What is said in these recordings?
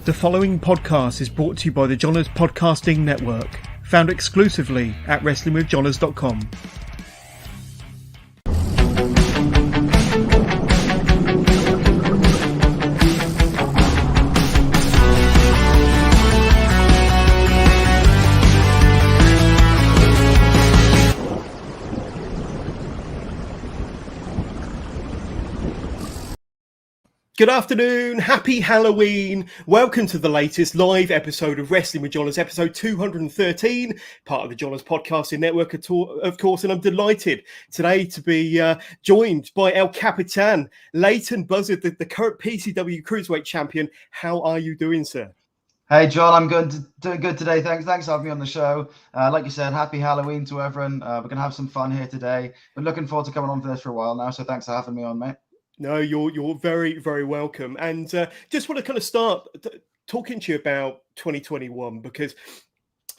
The following podcast is brought to you by the Johners Podcasting Network, found exclusively at WrestlingWithJohners.com. Good afternoon, happy Halloween. Welcome to the latest live episode of Wrestling with Johners, episode 213, part of the Johners Podcasting Network, of course, and I'm delighted today to be joined by El Capitan Leyton Buzzard, the current PCW Cruiserweight Champion. How are you doing, sir? Hey, John, I'm doing good today. Thanks for having me on the show. Like you said, happy Halloween to everyone. We're going to have some fun here today. Been looking forward to coming on for this for a while now, so thanks for having me on, mate. No, you're very, very welcome. And just want to kind of start talking to you about 2021, because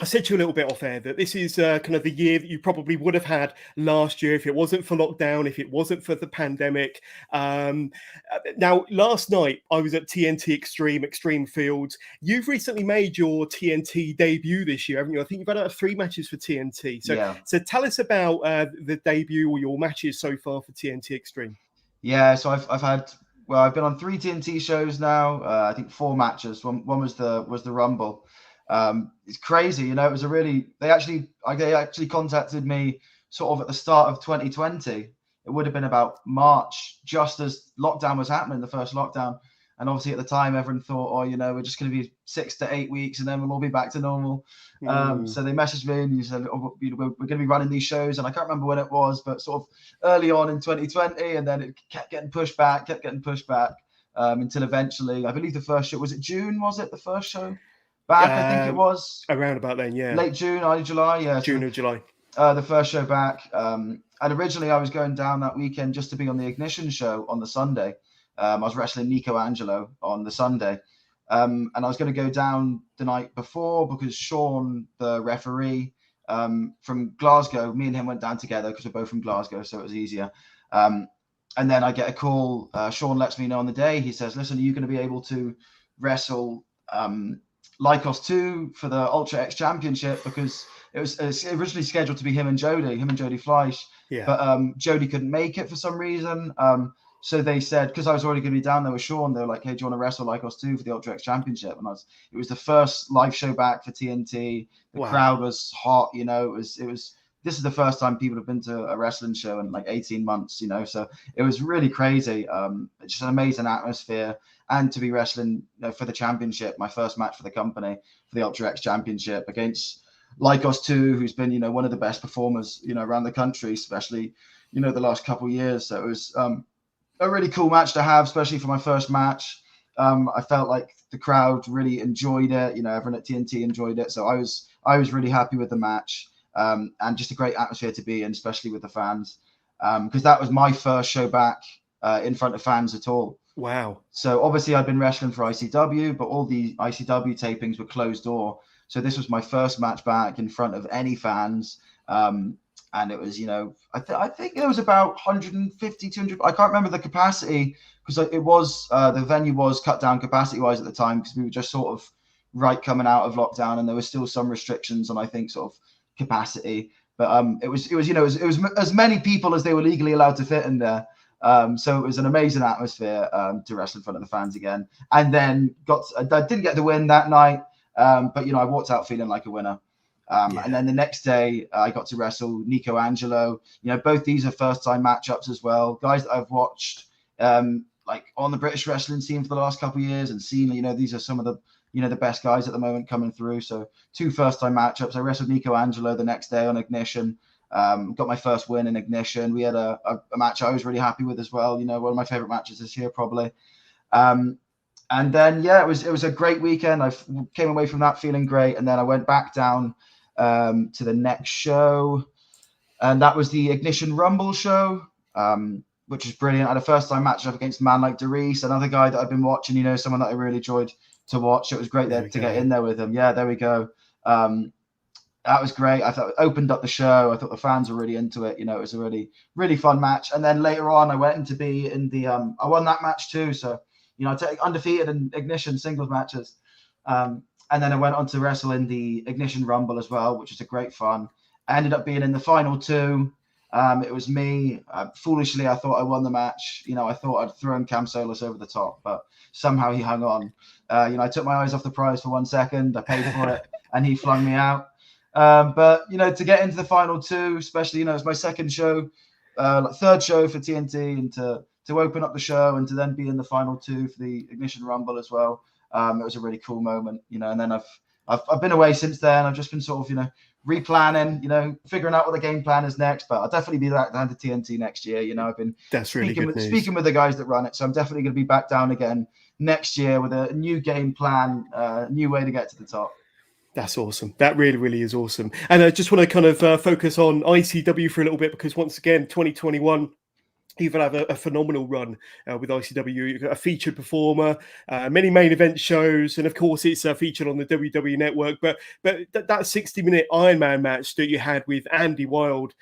I said to you a little bit off air that this is kind of the year that you probably would have had last year if it wasn't for lockdown, if it wasn't for the pandemic. Now, last night I was at TNT Extreme Fields. You've recently made your TNT debut this year, haven't you? I think you've had 3 matches for TNT. So tell us about the debut or your matches so far for TNT Extreme. Yeah, so I've been on 3 TNT shows now. I think 4 matches. One was the Rumble. It's crazy, you know. It was they actually contacted me sort of at the start of 2020. It would have been about March, just as lockdown was happening, the first lockdown. And obviously at the time, everyone thought, oh, you know, we're just going to be 6 to 8 weeks and then we'll all be back to normal. So they messaged me and said, oh, we're going to be running these shows. And I can't remember when it was, but sort of early on in 2020. And then it kept getting pushed back until eventually, I believe the first show, was it June? Was it the first show back? I think it was. Around about then, yeah. Late June, early July, yeah. June or July. The first show back. And originally I was going down that weekend just to be on the Ignition show on the Sunday. I was wrestling Nico Angelo on the Sunday. And I was going to go down the night before because Sean, the referee from Glasgow, me and him went down together because we're both from Glasgow, so it was easier. And then I get a call. Sean lets me know on the day. He says, listen, are you going to be able to wrestle Lycos 2 for the Ultra X Championship? Because it was originally scheduled to be him and Jody Fleisch. Yeah. But Jody couldn't make it for some reason. So they said, because I was already going to be down there with Sean, they were like, hey, do you want to wrestle Lycos 2 for the Ultra X Championship? And it was the first live show back for TNT. The crowd was hot, you know. This is the first time people have been to a wrestling show in like 18 months, you know. So it was really crazy. Just an amazing atmosphere. And to be wrestling, you know, for the championship, my first match for the company, for the Ultra X Championship against Lycos 2, who's been, you know, one of the best performers, you know, around the country, especially, you know, the last couple of years. So it was a really cool match to have, especially for my first match. I felt like the crowd really enjoyed it. You know, everyone at TNT enjoyed it. So I was really happy with the match, and just a great atmosphere to be in, especially with the fans, because that was my first show back in front of fans at all. Wow. So obviously I'd been wrestling for ICW, but all the ICW tapings were closed door. So this was my first match back in front of any fans. And it was, you know, I think it was about 150, 200. I can't remember the capacity because it was the venue was cut down capacity wise at the time because we were just sort of coming out of lockdown and there was still some restrictions on, I think, sort of capacity. But it was you know, it was as many people as they were legally allowed to fit in there. So it was an amazing atmosphere to wrestle in front of the fans again. And then I didn't get the win that night, but you know, I walked out feeling like a winner. And then the next day, I got to wrestle Nico Angelo. You know, both these are first-time matchups as well. Guys that I've watched like on the British wrestling scene for the last couple of years and seen, you know, these are some of the, you know, the best guys at the moment coming through. So 2 first-time matchups. I wrestled Nico Angelo the next day on Ignition. Got my first win in Ignition. We had a match I was really happy with as well. You know, one of my favorite matches this year probably. And then, yeah, it was a great weekend. I came away from that feeling great. And then I went back down to the next show, and that was the Ignition Rumble show, which was brilliant. I had a first-time match up against a man like Darius, another guy that I've been watching, you know, someone that I really enjoyed to watch. It was great to get in there with him. Yeah, there we go. That was great. I thought it opened up the show. I thought the fans were really into it. You know, it was a really, really fun match. And then later on, I went in to be in the I won that match too. So, you know, I take undefeated in Ignition singles matches. And then I went on to wrestle in the Ignition Rumble as well, which was a great fun. I ended up being in the final 2. It was me. Foolishly, I thought I won the match. I thought I'd thrown Cam Solis over the top, but somehow he hung on. I took my eyes off the prize for 1 second. I paid for it, and he flung me out. But to get into the final 2, especially, it was my second show, third show for TNT, and to open up the show and to then be in the final 2 for the Ignition Rumble as well. It was a really cool moment, and then I've been away since then. I've just been sort of, replanning, figuring out what the game plan is next. But I'll definitely be back down to TNT next year. I've been speaking with the guys that run it, so I'm definitely going to be back down again next year with a new game plan, new way to get to the top. That's awesome. That really, really is awesome. And I just want to kind of focus on ICW for a little bit, because once again, 2021. You've had a phenomenal run with ICW. You've got a featured performer, many main event shows, and of course it's featured on the WWE Network. But that 60-minute Iron Man match that you had with Andy Wilde,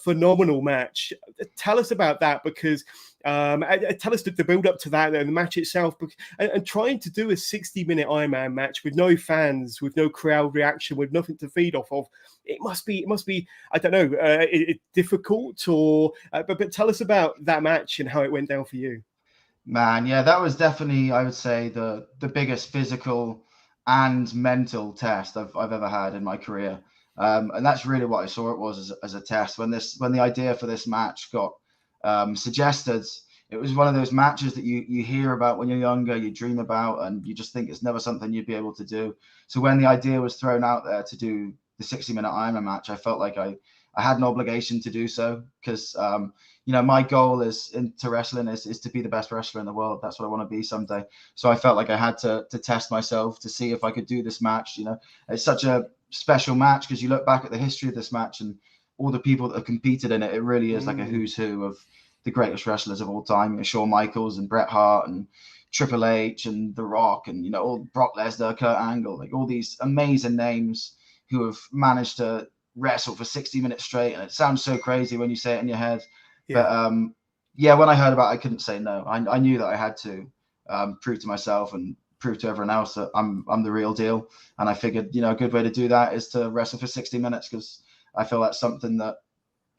phenomenal match. Tell us about that, because tell us the build up to that and the match itself, and trying to do a 60-minute Iron Man match with no fans, with no crowd reaction, with nothing to feed off of. It must be I don't know, difficult, or but tell us about that match and how it went down for you. Man, yeah, that was definitely, I would say, the biggest physical and mental test I've ever had in my career. And that's really what I saw it was as a test. When the idea for this match got suggested, it was one of those matches that you hear about when you're younger, you dream about, and you just think it's never something you'd be able to do. So when the idea was thrown out there to do the 60-minute Ironman match, I felt like I had an obligation to do so, because my goal into wrestling is to be the best wrestler in the world. That's what I want to be someday. So I felt like I had to test myself to see if I could do this match. It's such a special match, because you look back at the history of this match and all the people that have competed in it. It really is like a who's who of the greatest wrestlers of all time. Shawn Michaels and Bret Hart and Triple H and The Rock and all Brock Lesnar, Kurt Angle, like all these amazing names who have managed to wrestle for 60 minutes straight. And it sounds so crazy when you say it in your head. Yeah. But when I heard about it, I couldn't say no. I knew that I had to prove to myself and prove to everyone else that I'm the real deal. And I figured, a good way to do that is to wrestle for 60 minutes, because I feel that's something that,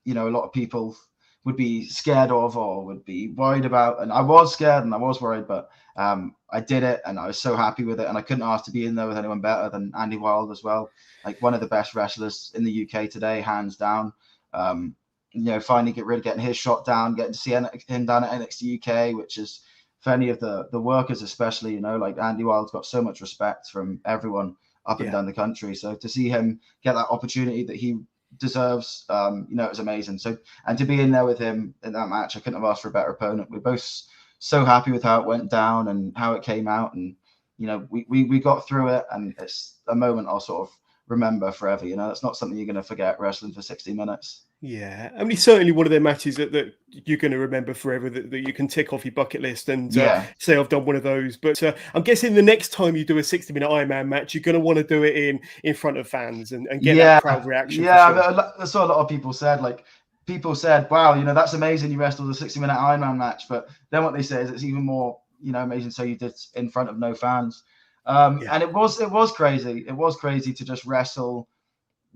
a lot of people would be scared of or would be worried about. And I was scared and I was worried, but I did it and I was so happy with it. And I couldn't ask to be in there with anyone better than Andy Wilde as well. Like one of the best wrestlers in the UK today, hands down. Finally getting his shot down, getting to see him down at NXT UK, which is for any of the workers, especially, like Andy Wilde's got so much respect from everyone up and down the country. So to see him get that opportunity that he deserves, it was amazing. So, and to be in there with him in that match, I couldn't have asked for a better opponent. We're both so happy with how it went down and how it came out. And, we got through it, and it's a moment I'll sort of remember forever. It's not something you're going to forget, wrestling for 60 minutes. Yeah, I mean, it's certainly one of their matches that you're going to remember forever, that you can tick off your bucket list and say, I've done one of those. But I'm guessing the next time you do a 60-minute Ironman match, you're going to want to do it in front of fans and get that crowd reaction. Yeah, sure. That's what a lot of people said. Like, people said, wow, that's amazing, you wrestled a 60-minute Ironman match. But then what they say is it's even more, amazing, so you did in front of no fans. And it was crazy. It was crazy to just wrestle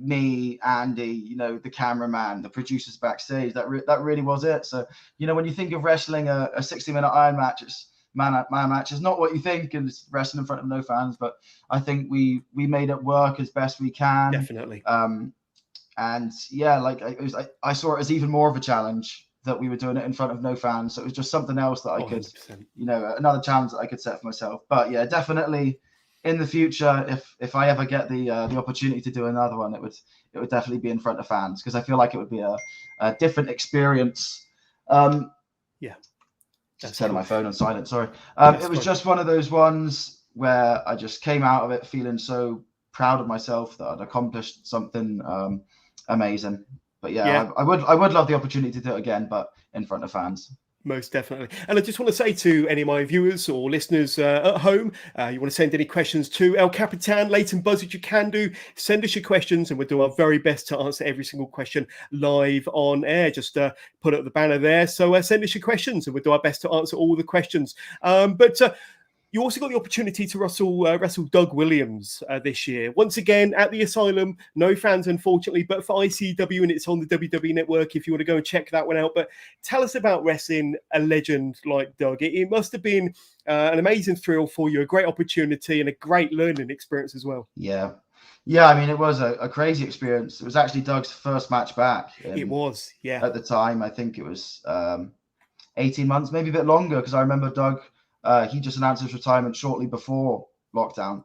me, Andy, the cameraman, the producers backstage. That really was it. So, when you think of wrestling a 60-minute Iron match, it's man match is not what you think, and it's wrestling in front of no fans. But I think we made it work as best we can. Definitely. And I saw it as even more of a challenge that we were doing it in front of no fans. So it was just something else that I could, 100%. Another challenge that I could set for myself. But yeah, definitely in the future, if I ever get the opportunity to do another one, it would definitely be in front of fans, because I feel like it would be a different experience. Just turning my phone on silent. Sorry. It was just one of those ones where I just came out of it feeling so proud of myself that I'd accomplished something amazing. But I would love the opportunity to do it again, but in front of fans. Most definitely. And I just want to say to any of my viewers or listeners at home, you want to send any questions to El Capitan Leyton Buzzard, you can do. Send us your questions and we'll do our very best to answer every single question live on air. Just put up the banner there. So send us your questions and we'll do our best to answer all the questions. But You also got the opportunity to wrestle Doug Williams this year. Once again, at the Asylum, no fans, unfortunately, but for ICW, and it's on the WWE Network if you want to go and check that one out. But tell us about wrestling a legend like Doug. It must have been an amazing thrill for you, a great opportunity, and a great learning experience as well. Yeah. Yeah, I mean, it was a crazy experience. It was actually Doug's first match back. It was, yeah. At the time, I think it was 18 months, maybe a bit longer, because I remember Doug, he just announced his retirement shortly before lockdown.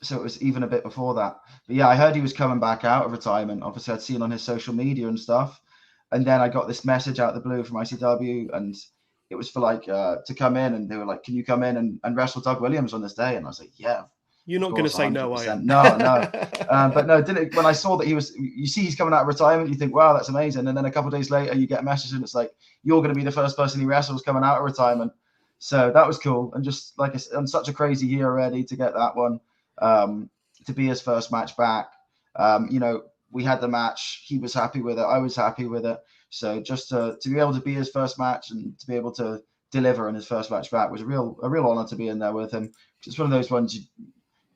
So it was even a bit before that. But yeah, I heard he was coming back out of retirement. Obviously, I'd seen on his social media and stuff. And then I got this message out of the blue from ICW, and it was for like to come in, and they were like, "Can you come in and wrestle Doug Williams on this day?" And I was like, "Yeah." You're not going to say no, are you? No. But no, when I saw that he's coming out of retirement, you think, wow, that's amazing. And then a couple of days later, you get a message and it's like, you're going to be the first person he wrestles coming out of retirement. So that was cool. And just like I said, on such a crazy year already to get that one, to be his first match back. We had the match. He was happy with it. I was happy with it. So just to be able to be his first match and to be able to deliver in his first match back was a real honor to be in there with him. It's one of those ones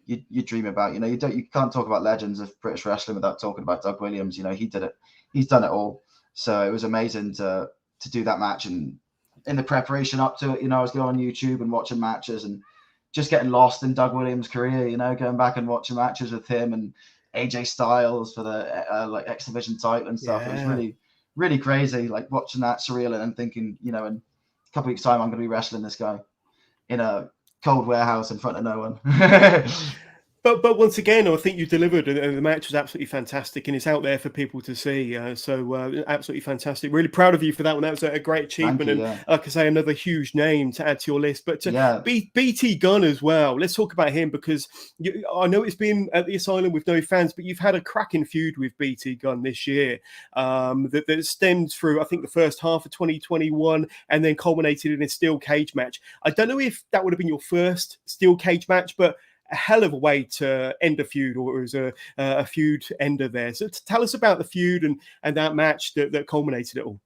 you dream about. You can't talk about legends of British wrestling without talking about Doug Williams. He did it. He's done it all. So it was amazing to do that match. And in the preparation up to it, I was going on YouTube and watching matches and just getting lost in Doug Williams' career, going back and watching matches with him and AJ Styles for the like X Division title and stuff. Yeah. It was really, really crazy, like watching that, surreal, and thinking, in a couple of weeks' time, I'm going to be wrestling this guy in a cold warehouse in front of no one. But once again, I think you delivered, and the match was absolutely fantastic, and it's out there for people to see. So absolutely fantastic. Really proud of you for that one. That was a great achievement, and like I say, another huge name to add to your list. But BT Gunn as well. Let's talk about him, because I know it's been at the Asylum with no fans, but you've had a cracking feud with BT Gunn this year that stemmed through, I think, the first half of 2021, and then culminated in a steel cage match. I don't know if that would have been your first steel cage match, but a hell of a way to end a feud, or it was a feud ender there. So tell us about the feud and that match that culminated it all.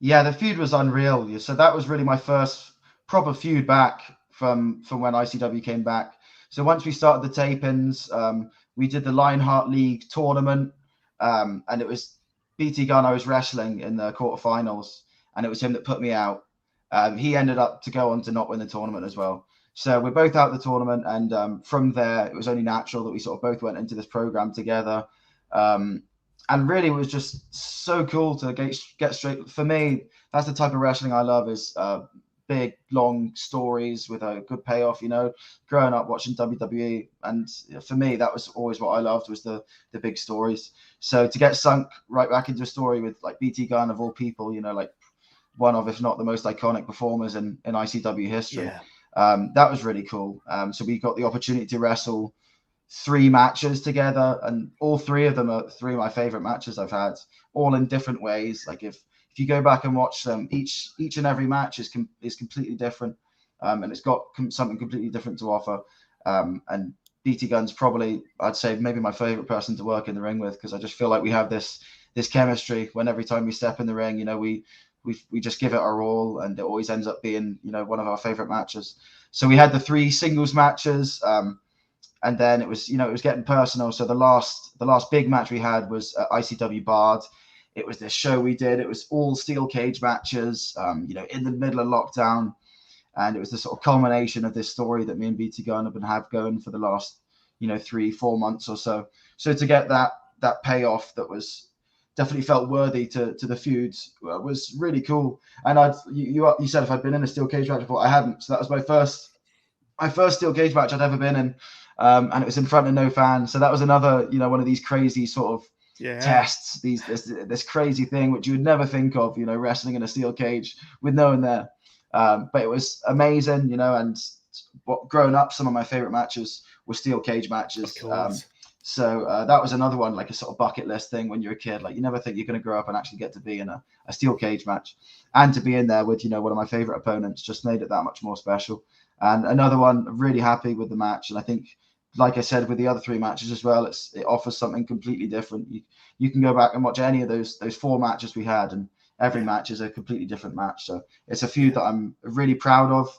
Yeah, the feud was unreal. So that was really my first proper feud back from when ICW came back. So once we started the tapings, we did the Lionheart League tournament, and it was BT Gunn I was wrestling in the quarterfinals, and it was him that put me out. He ended up to go on to not win the tournament as well. So we're both out of the tournament, and from there, it was only natural that we sort of both went into this program together. And really, it was just so cool to get straight. For me, that's the type of wrestling I love, is big, long stories with a good payoff, growing up watching WWE. And for me, that was always what I loved, was the big stories. So to get sunk right back into a story with like BT Gunn, of all people, like one of, if not the most iconic performers in ICW history. Yeah. That was really cool. So we got the opportunity to wrestle 3 matches together, and all 3 of them are 3 of my favorite matches I've had, all in different ways. Like if you go back and watch them, each and every match is completely different, and it's got something completely different to offer. And BT Gunn's probably, I'd say, maybe my favorite person to work in the ring with, because I just feel like we have this chemistry when every time we step in the ring, we just give it our all, and it always ends up being, one of our favorite matches. So we had the 3 singles matches, and then it was getting personal. So the last big match we had was ICW Bard. It was this show we did. It was all steel cage matches, in the middle of lockdown, and it was the sort of culmination of this story that me and BT Gunn have going for the last 3-4 months or so. So to get that payoff that was definitely felt worthy to the feuds was really cool. And you said if I'd been in a steel cage match before, I hadn't. So that was my first steel cage match I'd ever been in, and it was in front of no fans. So that was another one of these crazy sort of tests, this crazy thing which you would never think of, wrestling in a steel cage with no one there. But it was amazing, and growing up, some of my favorite matches were steel cage matches. So that was another one, like a sort of bucket list thing when you're a kid. Like you never think you're going to grow up and actually get to be in a steel cage match, and to be in there with, one of my favorite opponents just made it that much more special. And another one, really happy with the match. And I think, like I said, with the other 3 matches as well, it offers something completely different. You can go back and watch any of those 4 matches we had, and every match is a completely different match. So it's a feud that I'm really proud of.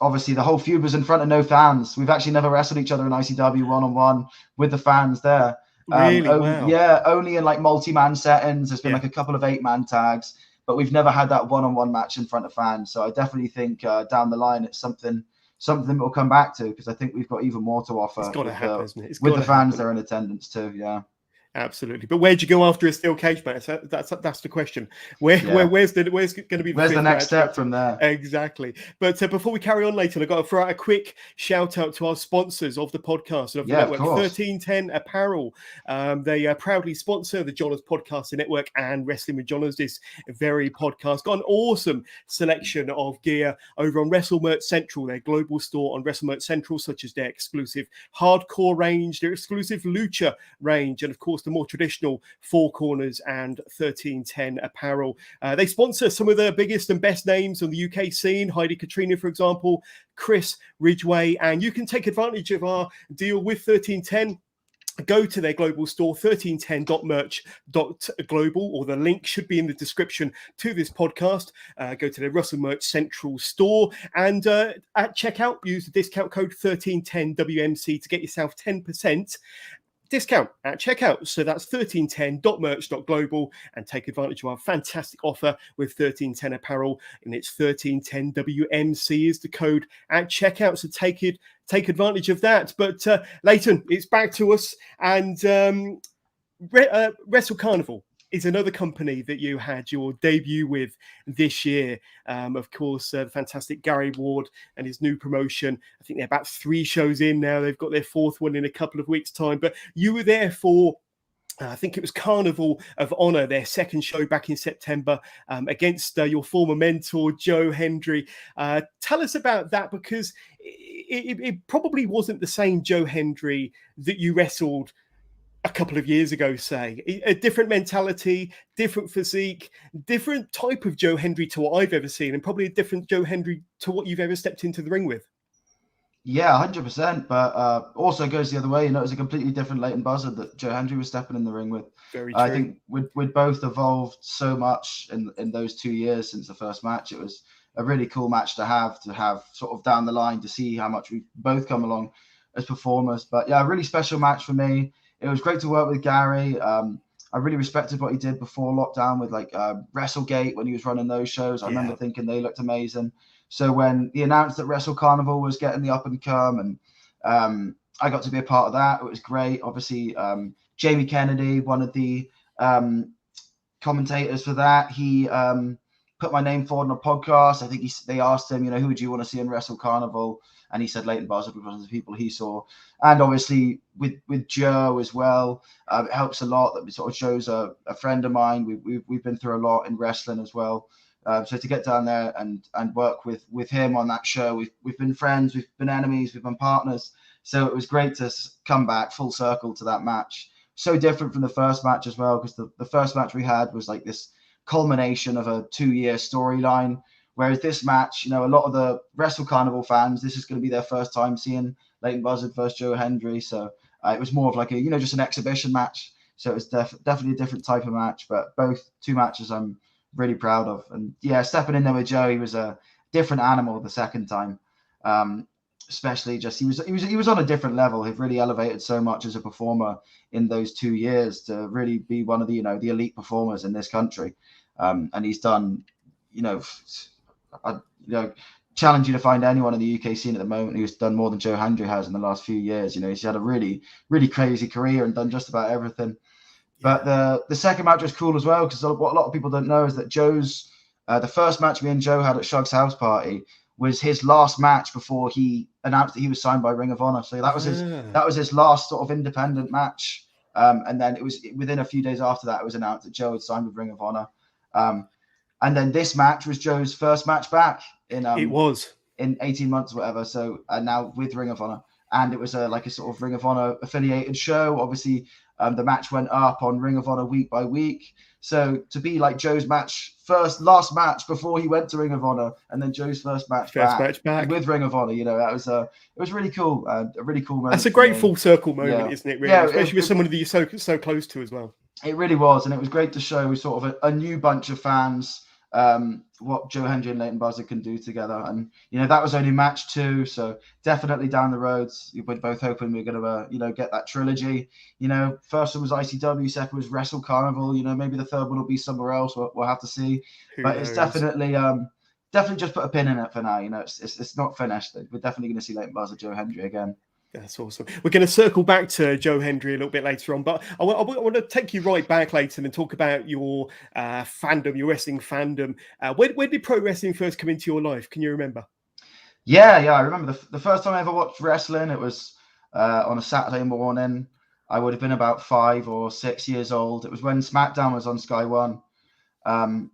obviously the whole feud was in front of no fans. We've actually never wrestled each other in ICW one-on-one with the fans there. Really? Wow. Yeah, only in like multi-man settings. There's been Yeah. like a couple of 8-man tags, but we've never had that one-on-one match in front of fans. So I definitely think down the line it's something we'll come back to, because I think we've got even more to offer. It's got to happen, isn't it? It's with the fans happen. that are in attendance too. Yeah. Absolutely, but where'd you go after a steel cage match? That's the question. Where's going to be the next step from there? Exactly. But before we carry on, Layton, I've got to throw out a quick shout out to our sponsors of the podcast and of the network, 1310 Apparel. They proudly sponsor the Johners Podcasting Network and Wrestling with Johners, this very podcast. Got an awesome selection of gear over on Wrestle Merch Central, their global store on Wrestle Merch Central, such as their exclusive hardcore range, their exclusive lucha range, and of course the more traditional Four Corners and 1310 Apparel. They sponsor some of the biggest and best names on the UK scene, Heidi Katrina, for example, Chris Ridgway, and you can take advantage of our deal with 1310. Go to their global store, 1310.merch.global, or the link should be in the description to this podcast. Go to their Wrestle Merch Central store, and at checkout, use the discount code 1310WMC to get yourself 10% discount at checkout. So that's 1310.merch.global, and take advantage of our fantastic offer with 1310 Apparel, and it's 1310WMC is the code at checkout. So take advantage of that. But Layton, it's back to us, and Wrestle Carnival is another company that you had your debut with this year. Of course, the fantastic Gary Ward and his new promotion. I think they're about 3 shows in now. They've got their 4th one in a couple of weeks' time. But you were there for, I think it was Carnival of Honor, their 2nd show back in September, against your former mentor, Joe Hendry. Tell us about that, because it probably wasn't the same Joe Hendry that you wrestled a couple of years ago, say. A different mentality, different physique, different type of Joe Hendry to what I've ever seen, and probably a different Joe Hendry to what you've ever stepped into the ring with. Yeah, 100%. But also goes the other way. It was a completely different Layton Buzzard that Joe Hendry was stepping in the ring with. Very true. I think we'd both evolved so much in those 2 years since the first match. It was a really cool match to have sort of down the line, to see how much we've both come along as performers. But yeah, a really special match for me. It was great to work with Gary. I really respected what he did before lockdown with like WrestleGate, when he was running those shows. I remember thinking they looked amazing. So when he announced that Wrestle Carnival was getting the up and come, and I got to be a part of that, it was great. Obviously, Jamie Kennedy, one of the commentators for that, he put my name forward on a podcast. I think they asked him, who would you want to see in Wrestle Carnival? And he said Layton Buzzard was one of the people he saw. And obviously with Joe as well, it helps a lot that sort of Joe's a friend of mine. We've been through a lot in wrestling as well. So to get down there and work with him on that show, we've been friends, we've been enemies, we've been partners. So it was great to come back full circle to that match. So different from the first match as well, because the first match we had was like this culmination of a 2-year storyline. Whereas this match, a lot of the Wrestle Carnival fans, this is going to be their first time seeing Layton Buzzard versus Joe Hendry. So it was more of like a, just an exhibition match. So it was definitely a different type of match, but both 2 matches I'm really proud of. And yeah, stepping in there with Joe, he was a different animal the second time. Especially just he was on a different level. He really elevated so much as a performer in those 2 years to really be one of the the elite performers in this country. And he's done I challenge you to find anyone in the UK scene at the moment who's done more than Joe Hendry has in the last few years. He's had a really, really crazy career and done just about everything. But the second match was cool as well, because what a lot of people don't know is that Joe's the first match me and Joe had at Shug's house party was his last match before he announced that he was signed by Ring of Honor. So that was his last sort of independent match. And then it was within a few days after that, it was announced that Joe had signed with Ring of Honor. And then this match was Joe's first match back in 18 months or whatever. So now with Ring of Honor, and it was like a sort of Ring of Honor affiliated show. Obviously, the match went up on Ring of Honor week by week. So to be like Joe's last match before he went to Ring of Honor, and then Joe's first match back with Ring of Honor, it was really cool. A really cool moment. That's a great full circle moment, isn't it? Really, especially with someone that you're so close to as well. It really was, and it was great to show sort of a new bunch of fans what Joe Hendry and Leyton Buzzard can do together. And, you know, that was only match 2. So definitely down the roads, we're both hoping we're going to, you know, get that trilogy. You know, first one was ICW, second was Wrestle, Carnival. You know, maybe the third one will be somewhere else. We'll have to see. But it's definitely just put a pin in it for now. You know, it's not finished. We're definitely going to see Leyton Buzzard, Joe Hendry again. That's awesome. We're going to circle back to Joe Hendry a little bit later on, but I want to take you right back, Layton, and talk about your fandom, your wrestling fandom. When did pro wrestling first come into your life? Can you remember? Yeah. I remember the first time I ever watched wrestling. It was on a Saturday morning. I would have been about 5 or 6 years old. It was when SmackDown was on Sky One. And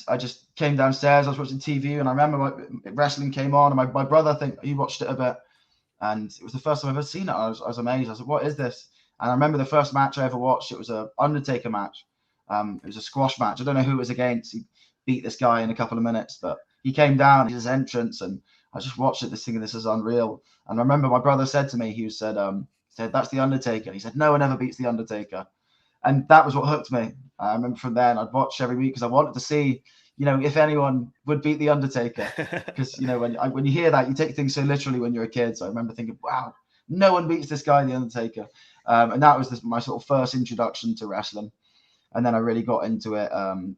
I just came downstairs. I was watching TV, and I remember wrestling came on, and my brother, I think he watched it a bit. And it was the first time I've ever seen it. I was amazed. I was like, what is this? And I remember the first match I ever watched, it was a Undertaker match. It was a squash match. I don't know who it was against. He beat this guy in a couple of minutes, but he came down, his entrance, and I just watched it, thinking this is unreal. And I remember my brother said to me, he said, that's the Undertaker. And he said, no one ever beats the Undertaker. And that was what hooked me. I remember from then I'd watch every week because I wanted to see, you know, if anyone would beat the Undertaker. Because, you know, when you hear that, you take things so literally when you're a kid. So I remember thinking, wow, no one beats this guy, the Undertaker. And that was my sort of first introduction to wrestling. And then I really got into it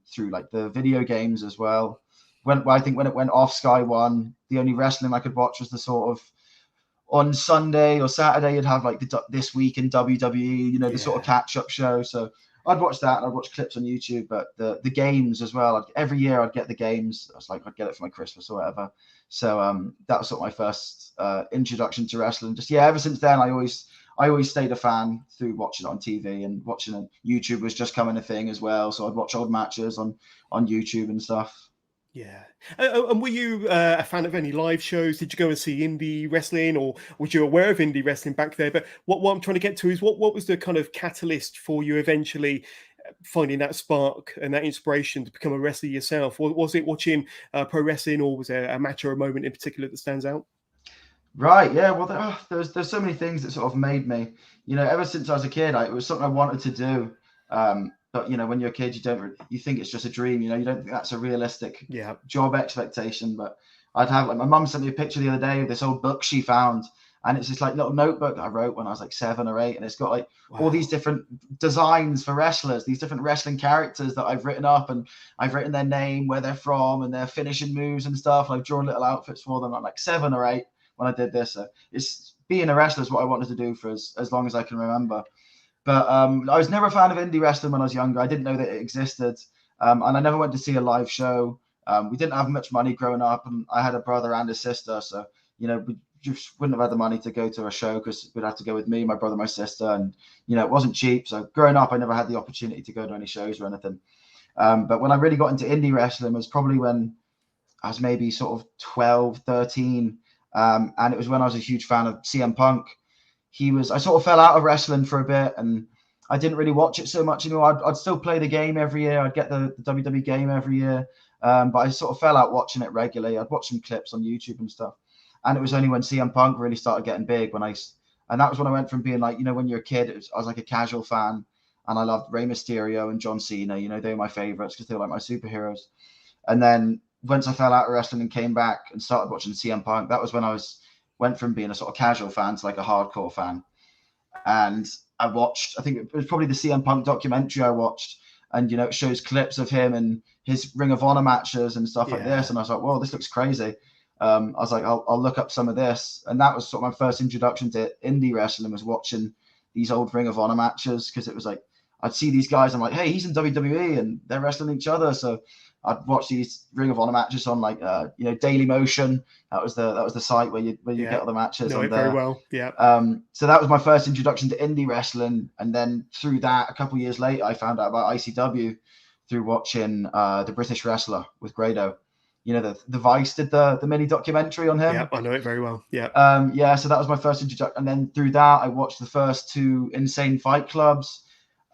through like the video games as well. I think when it went off Sky One, the only wrestling I could watch was the sort of on Sunday or Saturday, you'd have like This Week in WWE, you know, the sort of catch-up show. So I'd watch that, and I'd watch clips on YouTube. But the games as well, every year I'd get the games. I was like, I'd get it for my Christmas or whatever. So that was sort of my first introduction to wrestling. Just ever since then, I always stayed a fan through watching it on TV, and watching it. YouTube was just coming a thing as well. So I'd watch old matches on YouTube and stuff. Yeah. And were you a fan of any live shows? Did you go and see indie wrestling, or was you aware of indie wrestling back there? But what I'm trying to get to is what was the kind of catalyst for you eventually finding that spark and that inspiration to become a wrestler yourself? Was it watching pro wrestling, or was there a match or a moment in particular that stands out? Right. Yeah. Well, there's so many things that sort of made me, you know, ever since I was a kid, it was something I wanted to do. But, you know, when you're a kid, you think it's just a dream, you know, you don't think that's a realistic job expectation. But I'd have, like, my mum sent me a picture the other day of this old book she found, and it's this like little notebook that I wrote when I was like 7 or 8. And it's got like all these different designs for wrestlers, these different wrestling characters that I've written up, and I've written their name, where they're from, and their finishing moves and stuff. And I've drawn little outfits for them. I'm like 7 or 8 when I did this. So it's being a wrestler is what I wanted to do for as long as I can remember. But I was never a fan of indie wrestling when I was younger. I didn't know that it existed. And I never went to see a live show. We didn't have much money growing up, and I had a brother and a sister. So, you know, we just wouldn't have had the money to go to a show, because we'd have to go with me, my brother, my sister. And, you know, it wasn't cheap. So growing up, I never had the opportunity to go to any shows or anything. But when I really got into indie wrestling was probably when I was maybe sort of 12, 13. And it was when I was a huge fan of CM Punk. I sort of fell out of wrestling for a bit, and I didn't really watch it so much anymore. I'd still play the game every year. I'd get the WWE game every year. But I sort of fell out watching it regularly. I'd watch some clips on YouTube and stuff. And it was only when CM Punk really started getting big and that was when I went from being like, you know, when you're a kid, I was like a casual fan, and I loved Rey Mysterio and John Cena. You know, they were my favorites because they were like my superheroes. And then once I fell out of wrestling and came back and started watching CM Punk, that was when went from being a sort of casual fan to like a hardcore fan. And I think it was probably the CM Punk documentary I watched, and, you know, it shows clips of him and his Ring of Honor matches and stuff like this. And I was like, whoa, this looks crazy. I was like, I'll look up some of this. And that was sort of my first introduction to indie wrestling, was watching these old Ring of Honor matches, because it was like, I'd see these guys, I'm like, hey, he's in WWE and they're wrestling each other. So I'd watch these Ring of Honor matches on like you know, Daily Motion. That was the site where you get all the matches. Know it very well. Yeah. So that was my first introduction to indie wrestling, and then through that, a couple of years later, I found out about ICW through watching the British Wrestler with Grado. You know, the Vice did the mini documentary on him. Yeah, I know it very well. Yeah. So that was my first introduction, and then through that, I watched the first 2 Insane Fight Clubs.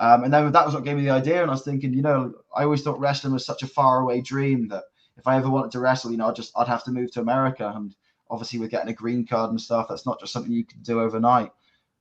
And then that was what gave me the idea. And I was thinking, you know, I always thought wrestling was such a faraway dream that if I ever wanted to wrestle, you know, I'd have to move to America. And obviously with getting a green card and stuff, that's not just something you can do overnight.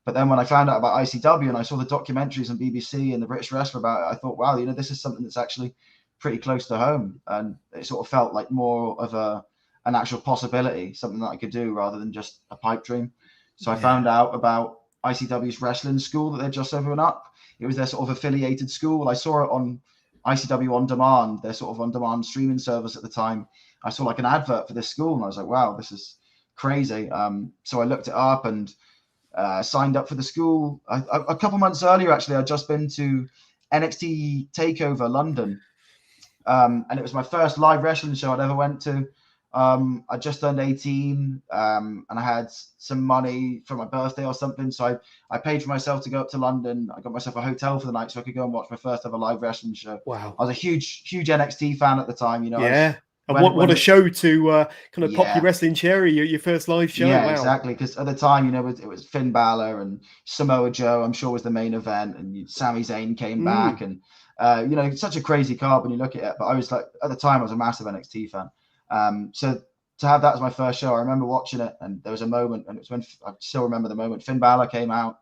But then when I found out about ICW and I saw the documentaries on BBC and the British Wrestler about it, I thought, wow, you know, this is something that's actually pretty close to home, and it sort of felt like more of an actual possibility, something that I could do rather than just a pipe dream. So I found out about ICW's wrestling school that they'd just opened up. It was their sort of affiliated school. I saw it on ICW On Demand, their sort of on-demand streaming service at the time. I saw like an advert for this school, and I was like, wow, this is crazy. So I looked it up and signed up for the school. A couple months earlier, actually, I'd just been to NXT TakeOver London, and it was my first live wrestling show I'd ever went to. I just turned 18, and I had some money for my birthday or something. So I paid for myself to go up to London. I got myself a hotel for the night so I could go and watch my first ever live wrestling show. Wow. I was a huge NXT fan at the time, you know. Yeah. And what a show to kind of pop your wrestling cherry, your first live show. Yeah, wow. Exactly. Because at the time, you know, it was Finn Balor and Samoa Joe, I'm sure, was the main event, and Sami Zayn came back, and you know, it's such a crazy card when you look at it. But I was like, at the time, I was a massive NXT fan. So to have that as my first show, I remember watching it, and there was a moment, and it was when I still remember the moment Finn Balor came out.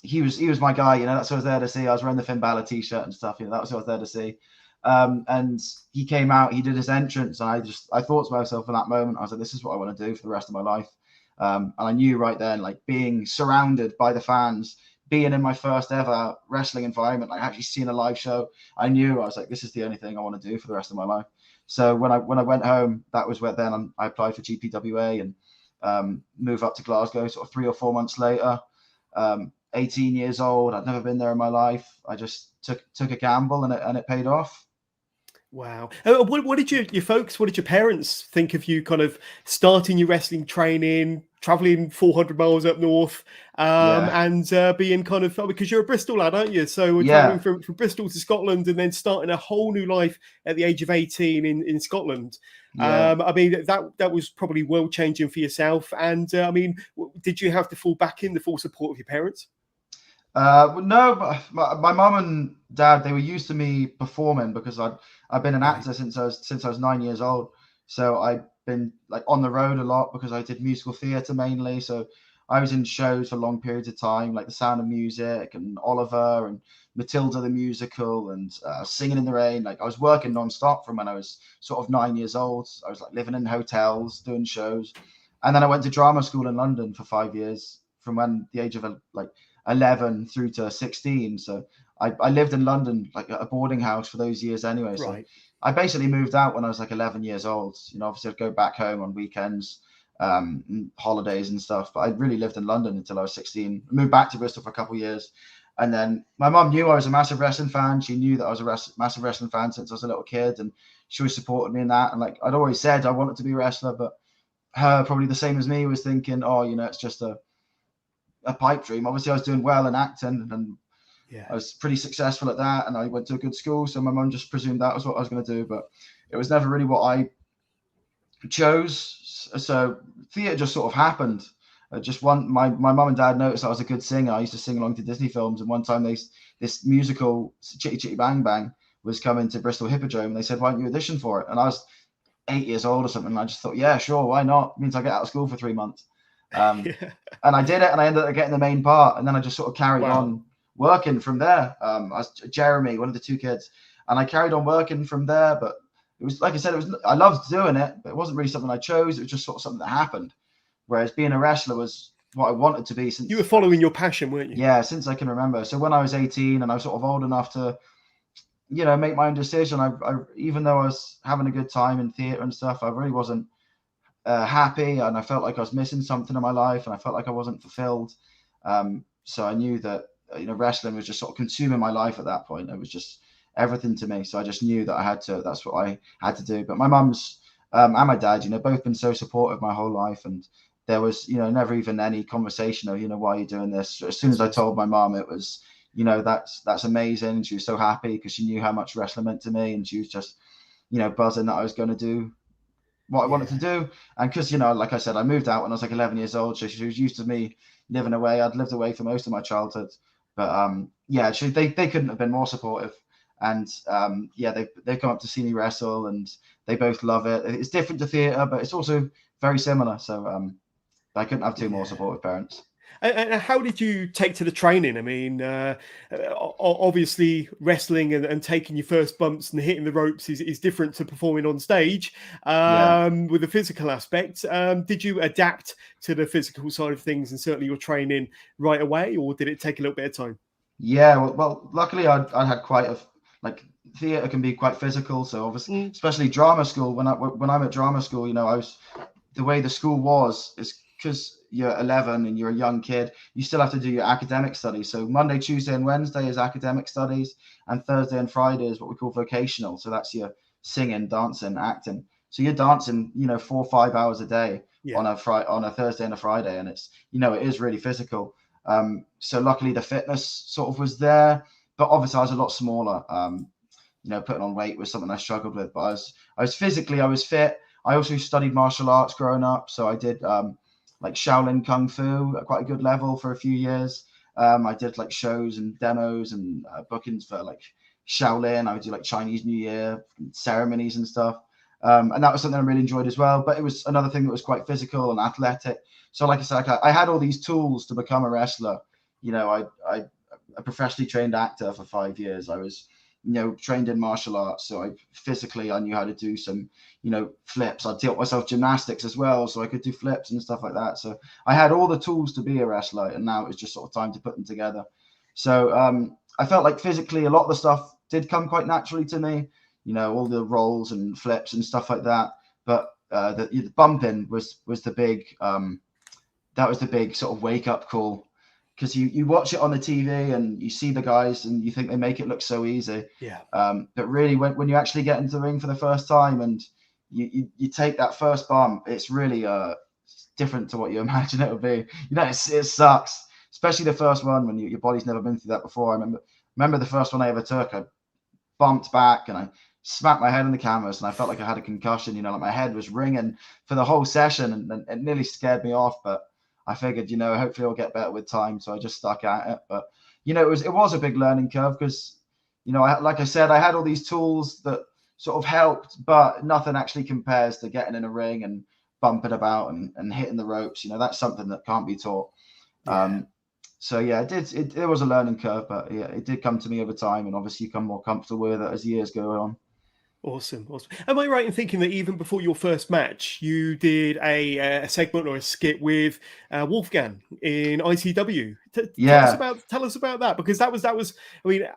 He was my guy, you know. That's what I was there to see. I was wearing the Finn Balor t-shirt and stuff, you know. That was what I was there to see. And he came out, he did his entrance, and I thought to myself in that moment, I was like, this is what I want to do for the rest of my life. And I knew right then, like, being surrounded by the fans, being in my first ever wrestling environment, like actually seeing a live show, I was like, this is the only thing I want to do for the rest of my life. So when I went home, that was where then I applied for GPWA and moved up to Glasgow sort of 3 or 4 months later. 18 years old, I'd never been there in my life. I just took a gamble, and it paid off. Wow. What did your folks, what did your parents think of you kind of starting your wrestling training, traveling 400 miles up north, and being kind of, because you're a Bristol lad, aren't you? So we're traveling from Bristol to Scotland and then starting a whole new life at the age of 18 in Scotland. I mean, that was probably world changing for yourself. And I mean, did you have the full backing, the full support of your parents? No, but my mum and dad, they were used to me performing because I've been an actor since I was 9 years old. So I've been like on the road a lot because I did musical theatre mainly. So I was in shows for long periods of time, like The Sound of Music and Oliver and Matilda the musical and Singing in the Rain. Like I was working non-stop from when I was sort of 9 years old. I was like living in hotels, doing shows. And then I went to drama school in London for 5 years from when the age of like 11 through to 16. So I lived in London, like at a boarding house for those years anyway. So I basically moved out when I was like 11 years old. You know, obviously I'd go back home on weekends, holidays and stuff, but I really lived in London until I was 16. I moved back to Bristol for a couple of years. And then my mum knew I was a massive wrestling fan. She knew that I was a massive wrestling fan since I was a little kid, and she always supported me in that. And like I'd always said I wanted to be a wrestler, but her, probably the same as me, was thinking, oh, you know, it's just a pipe dream. Obviously I was doing well in acting, and I was pretty successful at that, and I went to a good school, so my mum just presumed that was what I was going to do, but it was never really what I chose. So theatre just sort of happened. My mum and dad noticed I was a good singer. I used to sing along to Disney films, and one time this musical Chitty Chitty Bang Bang was coming to Bristol Hippodrome, and they said, why don't you audition for it? And I was 8 years old or something, and I just thought, yeah, sure, why not? It means I get out of school for 3 months. And I did it, and I ended up getting the main part, and then I just sort of carried on working from there. I was Jeremy, one of the two kids, and I carried on working from there. But it was, like I said, I loved doing it, but it wasn't really something I chose. It was just sort of something that happened. Whereas being a wrestler was what I wanted to be since you were following your passion, weren't you? Yeah, since I can remember. So when I was 18 and I was sort of old enough to, you know, make my own decision, I even though I was having a good time in theatre and stuff, I really wasn't happy, and I felt like I was missing something in my life, and I felt like I wasn't fulfilled. So I knew that, you know, wrestling was just sort of consuming my life at that point. It was just everything to me. So I just knew that that's what I had to do. But my mum's and my dad, you know, both been so supportive my whole life, and there was, you know, never even any conversation of, you know, why are you doing this? As soon as I told my mum, it was, you know, that's amazing. And she was so happy because she knew how much wrestling meant to me, and she was just, you know, buzzing that I was going to do what I wanted to do. And because, you know, like I said, I moved out when I was like 11 years old, so she was used to me living away. I'd lived away for most of my childhood, but they couldn't have been more supportive. And they've come up to see me wrestle, and they both love it. It's different to theatre, but it's also very similar. So I couldn't have two more supportive parents. And how did you take to the training? I mean, obviously wrestling and taking your first bumps and hitting the ropes is different to performing on stage with the physical aspect. Did you adapt to the physical side of things and certainly your training right away, or did it take a little bit of time? Yeah, well luckily I had quite a, like, theatre can be quite physical. So obviously, especially drama school, when I'm at drama school, you know, the way the school was is because you're 11 and you're a young kid, you still have to do your academic studies. So Monday, Tuesday, and Wednesday is academic studies, and Thursday and Friday is what we call vocational. So that's your singing, dancing, acting. So you're dancing, you know, 4 or 5 hours a day on a Thursday and a Friday, and it's, you know, it is really physical. So luckily the fitness sort of was there, but obviously I was a lot smaller. You know, putting on weight was something I struggled with, but I was fit. I also studied martial arts growing up, so I did like Shaolin Kung Fu at quite a good level for a few years. I did like shows and demos and bookings for like Shaolin. I would do like Chinese New Year ceremonies and stuff. And that was something I really enjoyed as well. But it was another thing that was quite physical and athletic. So like I said, I had all these tools to become a wrestler. You know, I a professionally trained actor for 5 years. I was, you know, trained in martial arts. So I knew how to do some, you know, flips. I taught myself gymnastics as well, so I could do flips and stuff like that. So I had all the tools to be a wrestler, and now it's just sort of time to put them together. So I felt like physically a lot of the stuff did come quite naturally to me, you know, all the rolls and flips and stuff like that. But the bumping was the big, that was the big sort of wake up call. Because you watch it on the TV and you see the guys and you think they make it look so easy. Yeah. But really, when you actually get into the ring for the first time and you take that first bump, it's really different to what you imagine it would be. You know, it sucks, especially the first one when your body's never been through that before. I remember the first one I ever took. I bumped back and I smacked my head on the canvas and I felt like I had a concussion. You know, like my head was ringing for the whole session, and it nearly scared me off. But I figured, you know, hopefully I'll get better with time. So I just stuck at it. But, you know, it was a big learning curve because, you know, like I said, I had all these tools that sort of helped, but nothing actually compares to getting in a ring and bumping about and hitting the ropes. You know, that's something that can't be taught. Yeah. So yeah, it was a learning curve, but yeah, it did come to me over time, and obviously you become more comfortable with it as years go on. Awesome. Am I right in thinking that even before your first match, you did a segment or a skit with Wolfgang in ICW? Tell us about that, because that was. I mean,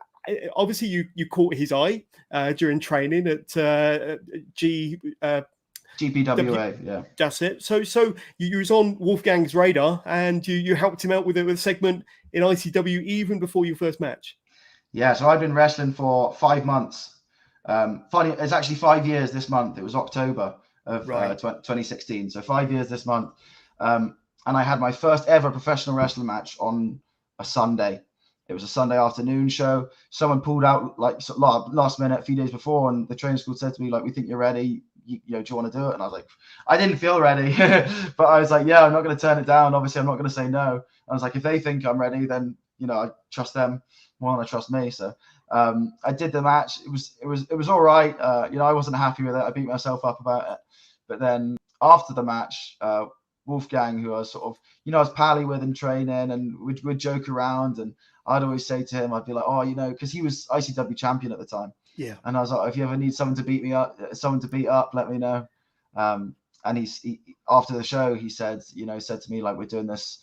obviously you caught his eye during training at GPWA, yeah. That's it. So you was on Wolfgang's radar, and you helped him out with a segment in ICW even before your first match. Yeah, so I've been wrestling for 5 months. Funny, it's actually 5 years this month. It was October of 2016, so 5 years this month. And I had my first ever professional wrestling match on a Sunday. It was a Sunday afternoon show. Someone pulled out like last minute, a few days before, and the training school said to me, like, "We think you're ready. You know, do you want to do it?" And I was like, I didn't feel ready, but I was like, yeah, I'm not going to turn it down. Obviously, I'm not going to say no. I was like, if they think I'm ready, then, you know, I trust them more than I trust me. So I did the match. It was all right. You know, I wasn't happy with it. I beat myself up about it. But then after the match, Wolfgang, who I was sort of, you know, I was pally with in training, and we'd joke around, and I'd always say to him, I'd be like, oh, you know, because he was ICW champion at the time. Yeah. And I was like, if you ever need someone to beat up, let me know. And he after the show, he said to me, like, we're doing this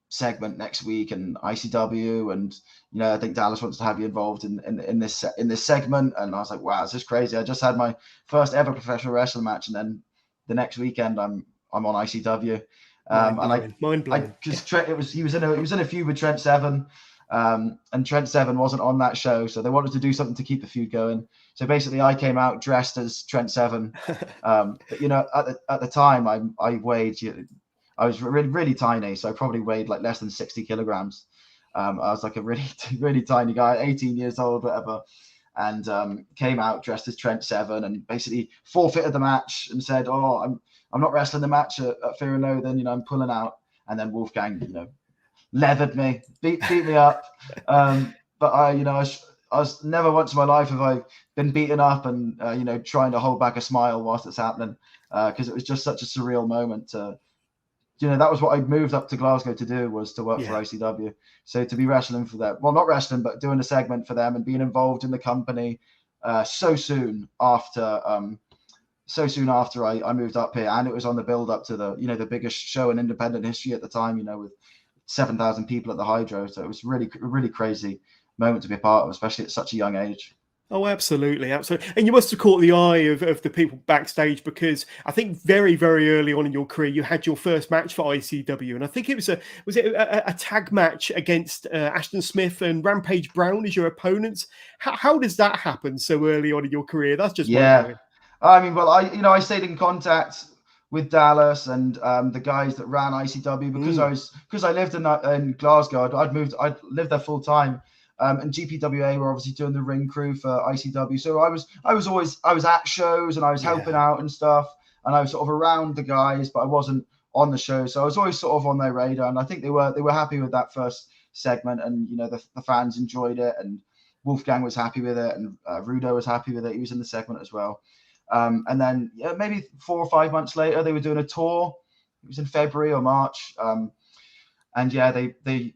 segment next week in ICW, and, you know, I think Dallas wants to have you involved in this segment. And I was like, wow, this is crazy. I just had my first ever professional wrestling match, and then the next weekend I'm on ICW. Mind blowing. Because he was in a feud with Trent Seven. And Trent Seven wasn't on that show, so they wanted to do something to keep the feud going. So basically, I came out dressed as Trent Seven. But, you know, at the time, I weighed, I was really, really tiny, so I probably weighed like less than 60 kilograms. I was like a really, really tiny guy, 18 years old, whatever, and came out dressed as Trent Seven, and basically forfeited the match and said, "Oh, I'm not wrestling the match at Fear and Loathing, you know, I'm pulling out." And then Wolfgang, you know, leathered me, beat me up. But I was never once in my life have I been beaten up and, you know, trying to hold back a smile whilst it's happening, because it was just such a surreal moment to that was what I moved up to Glasgow to do, was to work for ICW. So to be wrestling for them, well, not wrestling, but doing a segment for them and being involved in the company so soon after I moved up here, and it was on the build up to the biggest show in independent history at the time, with 7,000 people at the Hydro. So it was really, really crazy moment to be a part of, especially at such a young age. Oh, absolutely, absolutely. And you must have caught the eye of the people backstage, because I think very, very early on in your career, you had your first match for ICW. And I think it was a tag match against Ashton Smith and Rampage Brown as your opponents. How does that happen so early on in your career? That's just mind-blowing. I mean, well, I stayed in contact with Dallas and the guys that ran ICW because I lived in Glasgow. I'd lived there full time. And GPWA were obviously doing the ring crew for ICW. So I was at shows and I was helping out and stuff. And I was sort of around the guys, but I wasn't on the show. So I was always sort of on their radar. And I think they were happy with that first segment. And, the fans enjoyed it. And Wolfgang was happy with it. And Rudo was happy with it. He was in the segment as well. And then maybe 4 or 5 months later, they were doing a tour. It was in February or March. They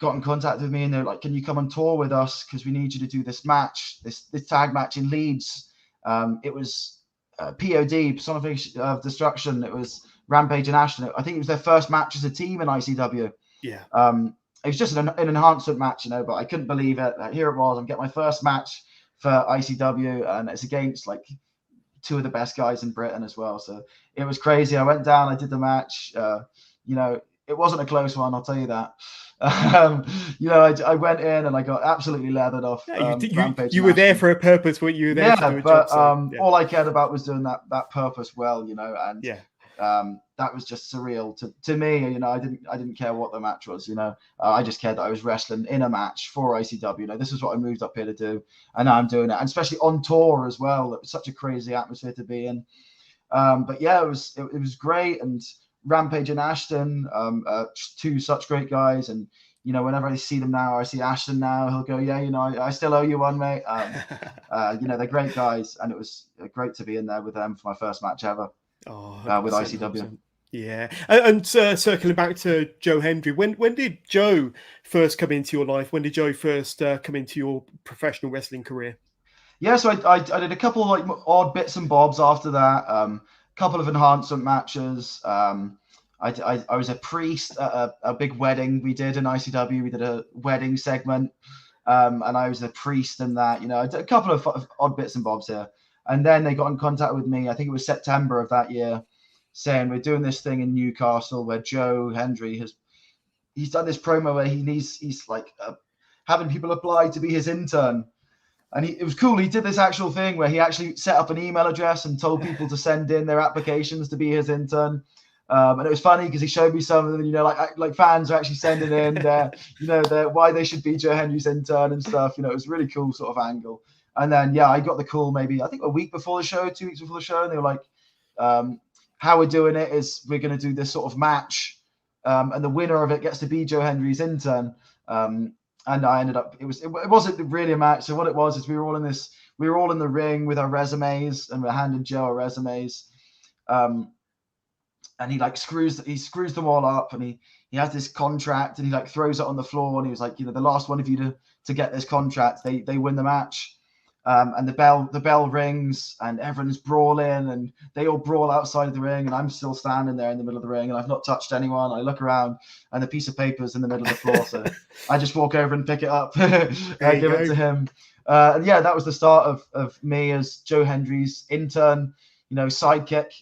got in contact with me and they're like, can you come on tour with us? Because we need you to do this match, this tag match in Leeds. It was POD, Personification of Destruction. It was Rampage and Ashton. I think it was their first match as a team in ICW. Yeah. It was just an enhancement match, but I couldn't believe it. Here it was. I'm getting my first match for ICW, and it's against like 2 of the best guys in Britain as well. So it was crazy. I went down, I did the match. It wasn't a close one, I'll tell you that. I went in and I got absolutely leathered off. You were there for a purpose, weren't you? There to do a job, all I cared about was doing that purpose well, and that was just surreal to me. I didn't care what the match was. I just cared that I was wrestling in a match for ICW. This is what I moved up here to do, and now I'm doing it, and especially on tour as well. It was such a crazy atmosphere to be in. It was great. And Rampage and Ashton, 2 such great guys, and whenever I see them now, I see Ashton now, he'll go, I still owe you one, mate. They're great guys, and it was great to be in there with them for my first match ever with ICW. Yeah, and circling back to Joe Hendry, when did Joe first come into your life? When did Joe first come into your professional wrestling career? Yeah, so I did a couple of like odd bits and bobs after that. Couple of enhancement matches. I was a priest at a big wedding we did in ICW. We did a wedding segment, and I was a priest in that. I did a couple of odd bits and bobs here. And then they got in contact with me, I think it was September of that year, saying we're doing this thing in Newcastle where Joe Hendry he's done this promo where he's like having people apply to be his intern. And it was cool. He did this actual thing where he actually set up an email address and told people to send in their applications to be his intern. And it was funny because he showed me some of them, like fans are actually sending in their why they should be Joe Hendry's intern and stuff. It was a really cool sort of angle. And then, I got the call maybe, I think a week before the show, 2 weeks before the show. And they were like, how we're doing it is we're going to do this sort of match. And the winner of it gets to be Joe Hendry's intern. And I ended up, it wasn't really a match. So what it was is we were all in the ring with our resumes, and we're handing Joe our resumes. And he screws them all up, and he has this contract, and he throws it on the floor, and he was like, the last one of you to get this contract, they win the match. And the bell rings, and everyone's brawling, and they all brawl outside of the ring, and I'm still standing there in the middle of the ring, and I've not touched anyone. I look around, and the piece of paper's in the middle of the floor, so I just walk over and pick it up, and give it to him. And that was the start of me as Joe Hendry's intern, sidekick.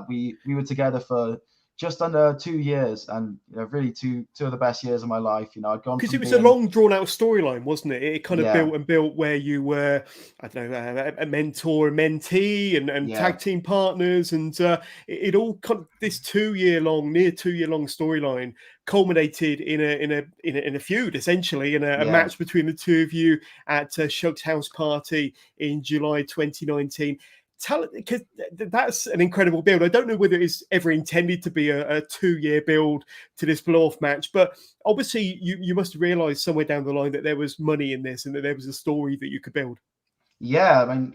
We were together for just under 2 years, and really two of the best years of my life. I'd gone because it was a long drawn out storyline, wasn't it? It kind of built where you were, I don't know, a mentor, a mentee, and tag team partners, and it all this near 2 year long storyline culminated in a feud, essentially, in a match between the two of you at Shug's house party in July 2019. Because that's an incredible build. I don't know whether it's ever intended to be a 2 year build to this blow-off match, but obviously you must have realized somewhere down the line that there was money in this and that there was a story that you could build. Yeah, I mean,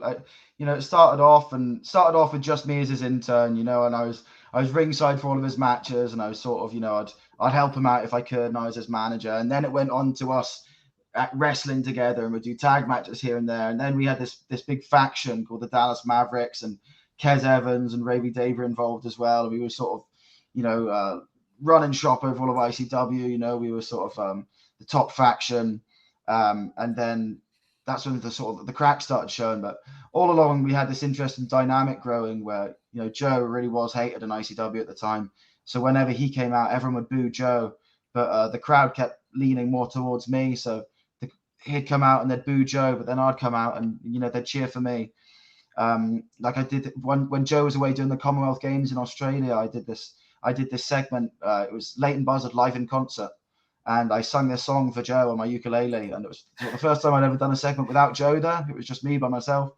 it started off with just me as his intern, and I I was ringside for all of his matches, and I was sort of, I'd help him out if I could, and I was his manager. And then it went on to us wrestling together, and we'd do tag matches here and there. And then we had this big faction called the Dallas Mavericks, and Kez Evans and Ravy Dave were involved as well. And we were sort of, running shop over all of ICW. We were sort of the top faction. And then that's when the cracks started showing. But all along, we had this interesting dynamic growing where, Joe really was hated in ICW at the time. So whenever he came out, everyone would boo Joe. But the crowd kept leaning more towards me. So he'd come out and they'd boo Joe, but then I'd come out and, they'd cheer for me. Like I did when Joe was away doing the Commonwealth Games in Australia, I did this segment. It was Layton Buzzard live in concert. And I sung this song for Joe on my ukulele. And it was the first time I'd ever done a segment without Joe there. It was just me by myself.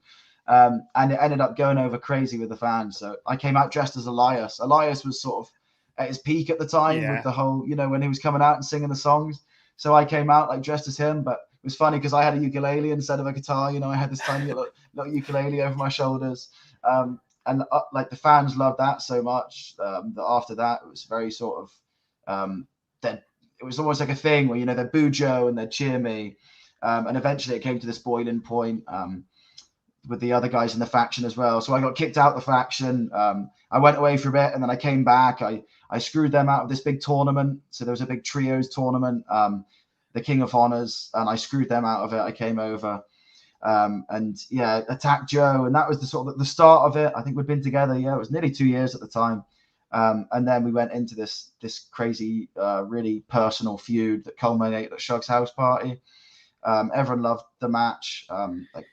And it ended up going over crazy with the fans. So I came out dressed as Elias. Elias was sort of at his peak at the time with the whole, when he was coming out and singing the songs. So I came out dressed as him. But it was funny because I had a ukulele instead of a guitar. I had this tiny little ukulele over my shoulders. And the fans loved that so much that after that, it was very sort of it was almost like a thing where, they'd boo Joe and they'd cheer me. And eventually it came to this boiling point with the other guys in the faction as well. So I got kicked out the faction. I went away for a bit and then I came back. I screwed them out of this big tournament. So there was a big trios tournament, the King of Honors, and I screwed them out of it. I came over and attacked Joe. And that was the start of it. I think we'd been together. Yeah, it was nearly 2 years at the time. And then we went into this crazy, really personal feud that culminated at Shug's house party. Everyone loved the match.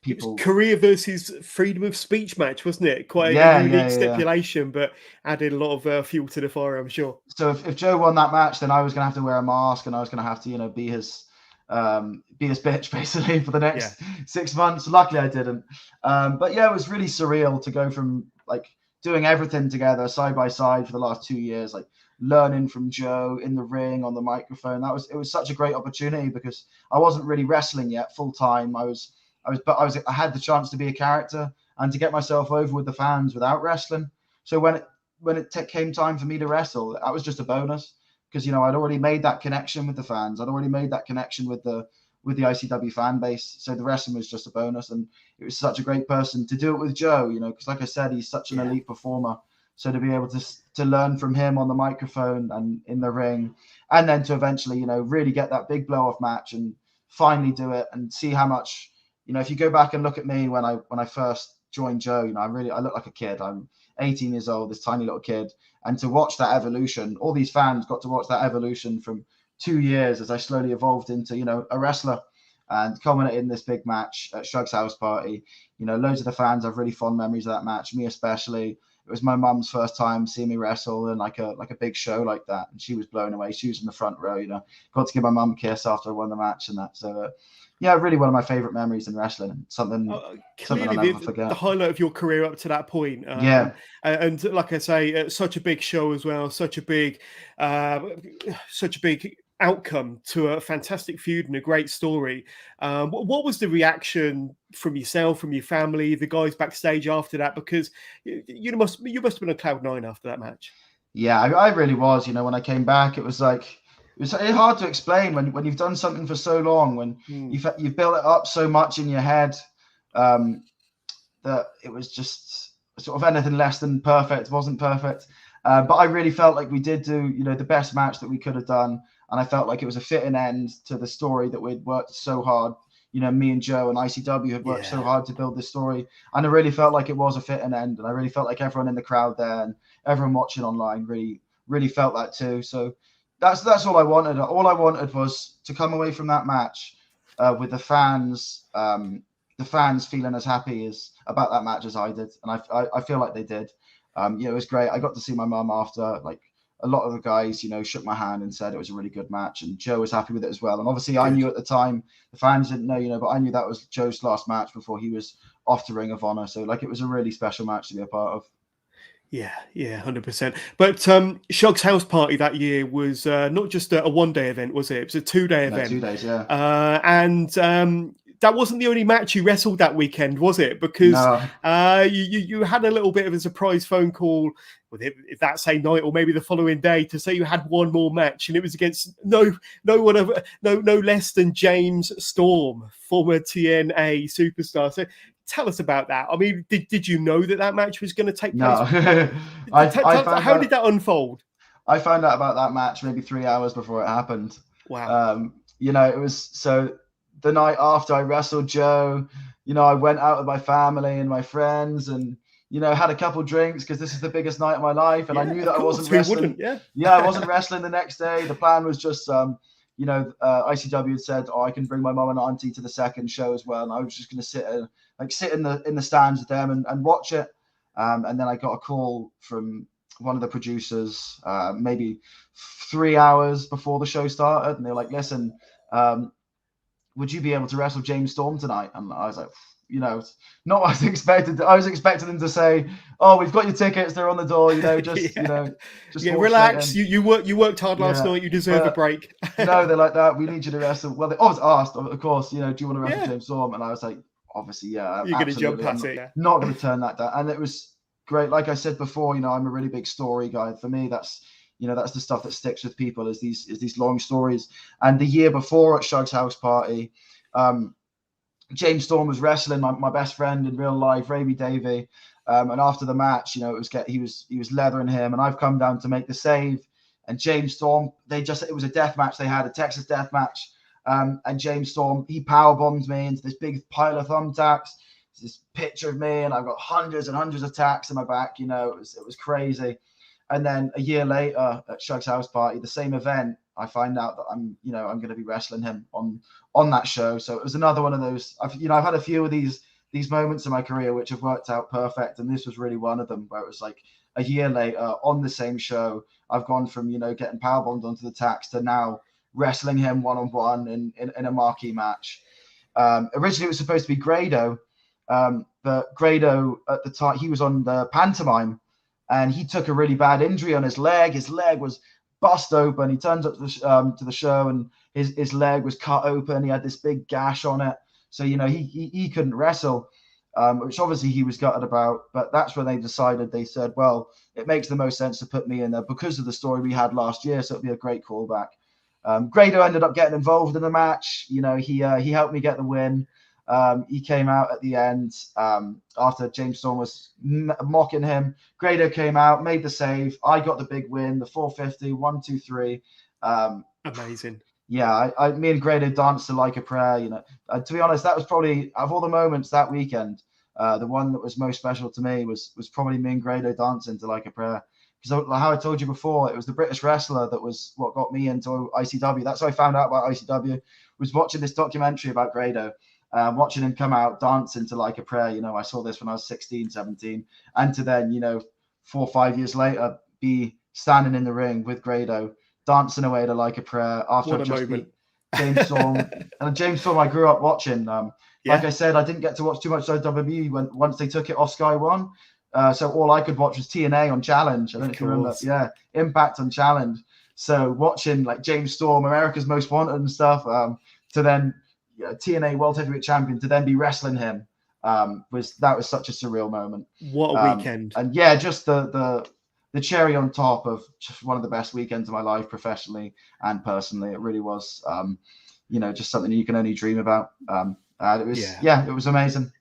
People, career versus freedom of speech match, wasn't it? Quite a unique stipulation, but added a lot of fuel to the fire, I'm sure. So if Joe won that match, then I was going to have to wear a mask, and I was going to have to, be his bitch basically for the next 6 months. Luckily, I didn't. But yeah, it was really surreal to go from doing everything together side by side for the last 2 years, learning from Joe in the ring, on the microphone. It was such a great opportunity because I wasn't really wrestling yet full time. I had the chance to be a character and to get myself over with the fans without wrestling. So when it came time for me to wrestle, that was just a bonus because, I'd already made that connection with the fans. I'd already made that connection with the ICW fan base. So the wrestling was just a bonus. And it was such a great person to do it with Joe, because like I said, he's such an elite performer. So to be able to learn from him on the microphone and in the ring, and then to eventually, really get that big blow off match and finally do it and see how much, if you go back and look at me when I first joined Joe, I look like a kid. I'm 18 years old, this tiny little kid. And to watch that evolution, all these fans got to watch that evolution from 2 years as I slowly evolved into, a wrestler and culminated in this big match at Shug's house party. Loads of the fans have really fond memories of that match, me especially. It was my mum's first time seeing me wrestle in like a big show like that. And she was blown away. She was in the front row, got to give my mum a kiss after I won the match and that. So, really one of my favorite memories in wrestling. Something I'll never forget. The highlight of your career up to that point. And like I say, such a big show as well. Such a big outcome to a fantastic feud and a great story. What was the reaction from yourself, from your family, the guys backstage after that? Because you must have been on cloud nine after that match. Yeah, I really was. When I came back, it was hard to explain when you've done something for so long, when you've built it up so much in your head that it was just sort of anything less than perfect. It wasn't perfect. But I really felt like we did do, the best match that we could have done. And I felt like it was a fitting end to the story that we'd worked so hard. Me and Joe and ICW had worked so hard to build this story. And I really felt like it was a fitting end. And I really felt like everyone in the crowd there and everyone watching online really, really felt that too. So that's all I wanted. All I wanted was to come away from that match with the fans feeling as happy as about that match as I did. And I feel like they did. It was great. I got to see my mum after, a lot of the guys, shook my hand and said it was a really good match, and Joe was happy with it as well. And obviously I knew at the time, the fans didn't know, but I knew that was Joe's last match before he was off to Ring of Honor. So it was a really special match to be a part of. Yeah, 100%. But Shug's house party that year was not just a one-day event, was it? It was a 2-day event. 2 days, yeah. And that wasn't the only match you wrestled that weekend, was it? Because No. you had a little bit of a surprise phone call with it that same night, or maybe the following day, to say you had one more match, and it was against no less than James Storm, former TNA superstar. So tell us about that. I mean, did you know that match was going to take place? No. How did that unfold? I found out about that match maybe 3 hours before it happened. Wow. It was so the night after I wrestled Joe, I went out with my family and my friends and, had a couple drinks because this is the biggest night of my life. And I knew that I wasn't wrestling. I wasn't wrestling the next day. The plan was just, ICW had said, I can bring my mom and auntie to the second show as well. And I was just going to sit in the stands with them and watch it. And then I got a call from one of the producers, maybe 3 hours before the show started. And they were like, listen, would you be able to wrestle James Storm tonight? And I was like, not what I was expected. I was expecting them to say, "Oh, we've got your tickets; they're on the door." Just relax. You worked hard last night. You deserve a break. No, they're like that. We need you to wrestle. Well, they always asked, of course. Do you want to wrestle James Storm? And I was like, obviously, yeah. You're going to jump at it. Not going to turn that down. And it was great. Like I said before, I'm a really big story guy. For me, that's the stuff that sticks with people is these long stories. And the year before at Shug's house party, James Storm was wrestling my best friend in real life, Raby Davey. And after the match, he was leathering him, and I've come down to make the save. And James Storm, it was a death match. They had a Texas death match. And James Storm, he power bombed me into this big pile of thumbtacks. There's this picture of me, and I've got hundreds and hundreds of tacks in my back. It was crazy. And then a year later at Shug's house party, the same event, I find out that I'm going to be wrestling him on that show. So it was another one of those. I've had a few of these moments in my career which have worked out perfect, and this was really one of them, where it was like a year later on the same show, I've gone from getting powerbombed onto the tacks to now wrestling him one-on-one in a marquee match. Originally, it was supposed to be Grado, but Grado at the time, he was on the pantomime, and he took a really bad injury on his leg. His leg was bust open. He turns up to the show, and his leg was cut open. He had this big gash on it. So, he couldn't wrestle, which obviously he was gutted about. But that's when they said, well, it makes the most sense to put me in there because of the story we had last year. So it'd be a great callback. Grado ended up getting involved in the match. He helped me get the win. He came out at the end after James Storm was mocking him. Grado came out, made the save. I got the big win, the 450, 1, 2, 3. Amazing. Yeah, me and Grado danced to Like a Prayer. To be honest, that was probably, of all the moments that weekend, the one that was most special to me was probably me and Grado dancing to Like a Prayer. Because how I told you before, it was the British wrestler that was what got me into ICW. That's how I found out about ICW, was watching this documentary about Grado. Watching him come out dancing to Like a Prayer. I saw this when I was 16, 17. And to then, 4 or 5 years later, be standing in the ring with Grado, dancing away to Like a Prayer after I just beat James Storm. And James Storm, I grew up watching. Like I said, I didn't get to watch too much WWE once they took it off Sky One. So all I could watch was TNA on Challenge. I don't know if you remember. Yeah, Impact on Challenge. So watching like James Storm, America's Most Wanted and stuff, to then TNA World Heavyweight Champion, to then be wrestling him, was such a surreal moment. What a weekend! And yeah, just the cherry on top of just one of the best weekends of my life, professionally and personally. It really was, just something you can only dream about. It was amazing.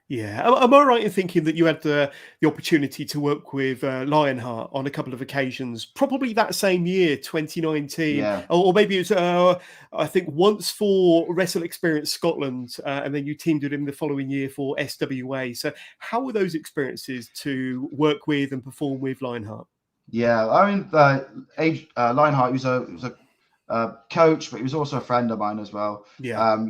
Yeah. Am I right in thinking that you had the opportunity to work with Lionheart on a couple of occasions, probably that same year, 2019, or maybe it was, I think, once for Wrestle Experience Scotland, and then you teamed with him the following year for SWA. So how were those experiences to work with and perform with Lionheart? Yeah, I mean, Lionheart was a coach, but he was also a friend of mine as well. Yeah.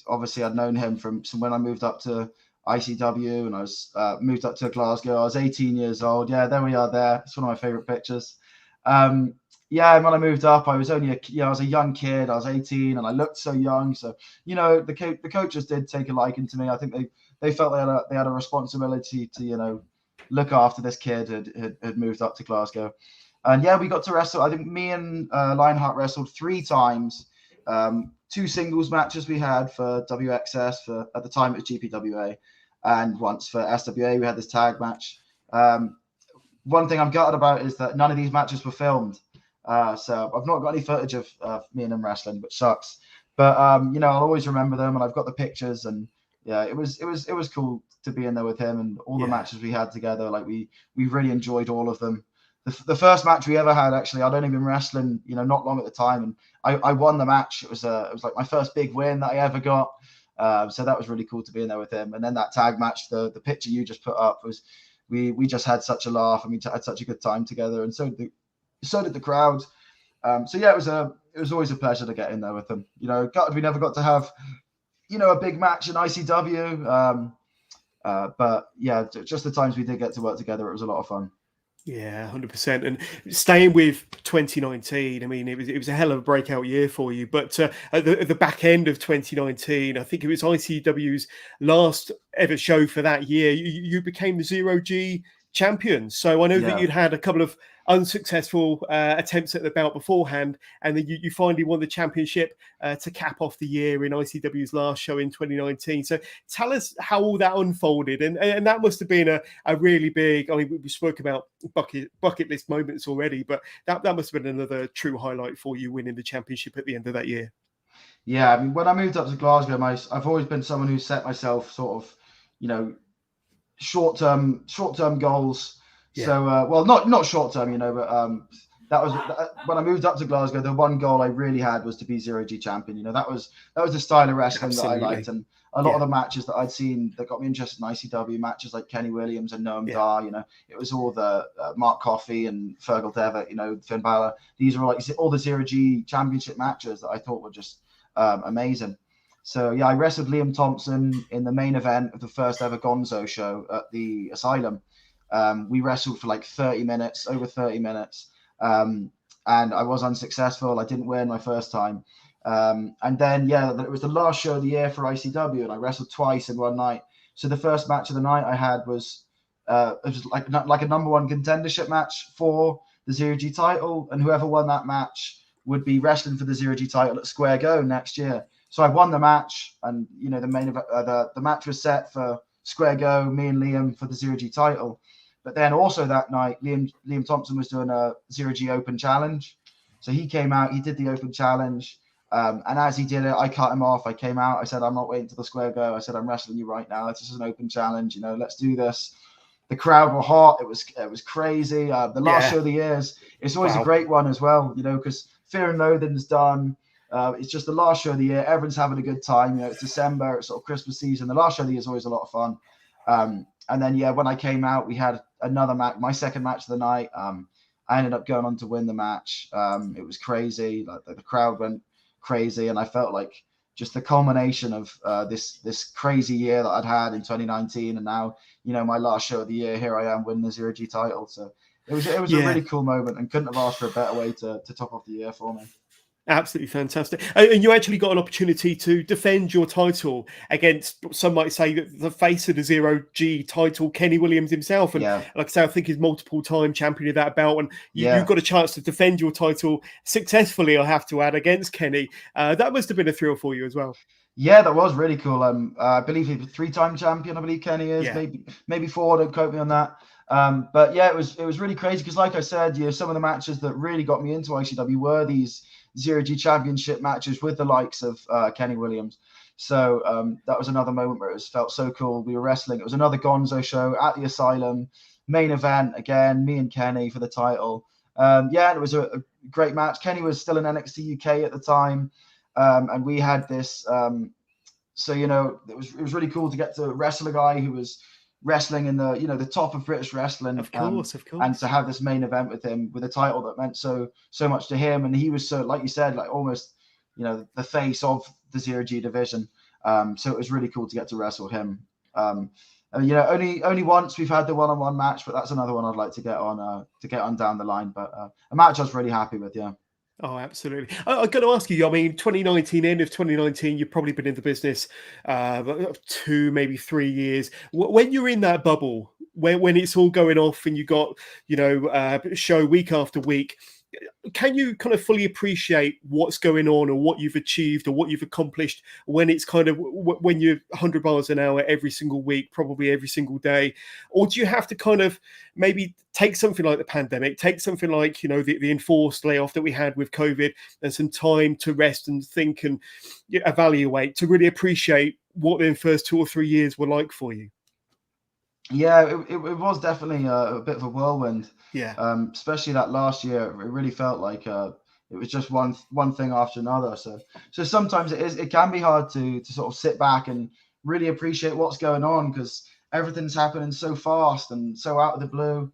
Obviously I'd known him from when I moved up to ICW, and I was moved up to Glasgow. I was 18 years old. Yeah, there we are. There, it's one of my favorite pictures. And when I moved up, I was only I was a young kid. I was 18, and I looked so young. So the coaches did take a liking to me. I think they felt they had a responsibility to look after this kid had moved up to Glasgow. And yeah, we got to wrestle. I think me and Lionheart wrestled 3 times 2 singles matches we had for WXS for at the time it was GPWA, and once for SWA we had this tag match. One thing I'm gutted about is that none of these matches were filmed. So I've not got any footage of me and them wrestling, which sucks. But I'll always remember them, and I've got the pictures, and yeah, it was cool to be in there with him and all the matches we had together. Like we really enjoyed all of them. The first match we ever had, actually, I'd only been wrestling, not long at the time, and I won the match. It was like my first big win that I ever got. So that was really cool to be in there with him. And then that tag match, the picture you just put up was, we just had such a laugh, and we had such a good time together, and so did the crowd. So yeah, it was always a pleasure to get in there with them. Gutted we never got to have, a big match in ICW. But yeah, just the times we did get to work together, it was a lot of fun. Yeah, 100%. And staying with 2019, I mean, it was a hell of a breakout year for you. But at the back end of 2019, I think it was ICW's last ever show for that year. You became the Zero-G champion. So I know that you'd had a couple of unsuccessful attempts at the belt beforehand, and then you finally won the championship to cap off the year in ICW's last show in 2019. So tell us how all that unfolded, and that must have been a really big, I mean, we spoke about bucket list moments already, but that must have been another true highlight for you, winning the championship at the end of that year. Yeah, I mean, when I moved up to Glasgow, I've always been someone who set myself sort of, short-term goals. Yeah. So, well, not short-term, but that was when I moved up to Glasgow. The one goal I really had was to be Zero-G champion. That was the style of wrestling that I liked, and a lot of the matches that I'd seen that got me interested in ICW, matches like Kenny Williams and Noam Dar. It was all the Mark Coffey and Fergal Devitt, Finn Balor. These were like all the Zero-G championship matches that I thought were just amazing. So yeah, I wrestled Liam Thompson in the main event of the first ever Gonzo show at the Asylum. We wrestled for like over 30 minutes. And I was unsuccessful. I didn't win my first time. And then, it was the last show of the year for ICW, and I wrestled twice in one night. So the first match of the night I had was, it was like a number one contendership match for the Zero-G title. And whoever won that match would be wrestling for the Zero-G title at Square Go next year. So I won the match, and, the main event, the match was set for Square Go, me and Liam for the Zero-G title. But then also that night, Liam Thompson was doing a Zero-G Open Challenge. So he came out, he did the Open Challenge. And as he did it, I cut him off. I came out. I said, I'm not waiting till the Square Go. I said, I'm wrestling you right now. This is an Open Challenge. Let's do this. The crowd were hot. It was crazy. The last show of the year it's always a great one as well, because Fear and Loathing's done. It's just the last show of the year. Everyone's having a good time. It's December. It's sort of Christmas season. The last show of the year is always a lot of fun. And then, when I came out, we had another match, my second match of the night. I ended up going on to win the match. It was crazy. Like the crowd went crazy, and I felt like just the culmination of this crazy year that I'd had in 2019, and now, my last show of the year, here I am winning the Zero-G title. So it was a really cool moment, and couldn't have asked for a better way to top off the year for me. Absolutely fantastic. And you actually got an opportunity to defend your title against, some might say, the face of the Zero-G title, Kenny Williams himself. And like I say, I think he's multiple-time champion of that belt. And you got a chance to defend your title successfully, I have to add, against Kenny. That must have been a thrill for you as well. Yeah, that was really cool. I believe he was 3-time champion. I believe Kenny is. Maybe 4. Don't quote me on that. But yeah, it was really crazy because, like I said, some of the matches that really got me into ICW were these Zero-G championship matches with the likes of Kenny Williams. So that was another moment where it felt so cool. We were wrestling. It was another Gonzo show at the Asylum. Main event, again, me and Kenny for the title. It was a great match. Kenny was still in NXT UK at the time. And we had this. It was really cool to get to wrestle a guy who was wrestling in the top of British wrestling, of course, and to have this main event with him with a title that meant so much to him, and he was so, like you said, like almost the face of the Zero-G division. So it was really cool to get to wrestle him. Only once we've had the one-on-one match, but that's another one I'd like to get on down the line. But a match I was really happy with. Oh, absolutely. I've got to ask you, I mean, 2019, end of 2019, you've probably been in the business 2, maybe 3 years. When you're in that bubble, when it's all going off and you got, show week after week, can you kind of fully appreciate what's going on or what you've achieved or what you've accomplished when it's kind of when you're 100 miles an hour every single week, probably every single day? Or do you have to kind of maybe take something like the pandemic, take something like, you know, the enforced layoff that we had with COVID, and some time to rest and think and evaluate to really appreciate what the first 2 or 3 years were like for you? Yeah, it was definitely a bit of a whirlwind. Yeah. Especially that last year, it really felt like it was just one thing after another. So sometimes it can be hard to sort of sit back and really appreciate what's going on, because everything's happening so fast and so out of the blue.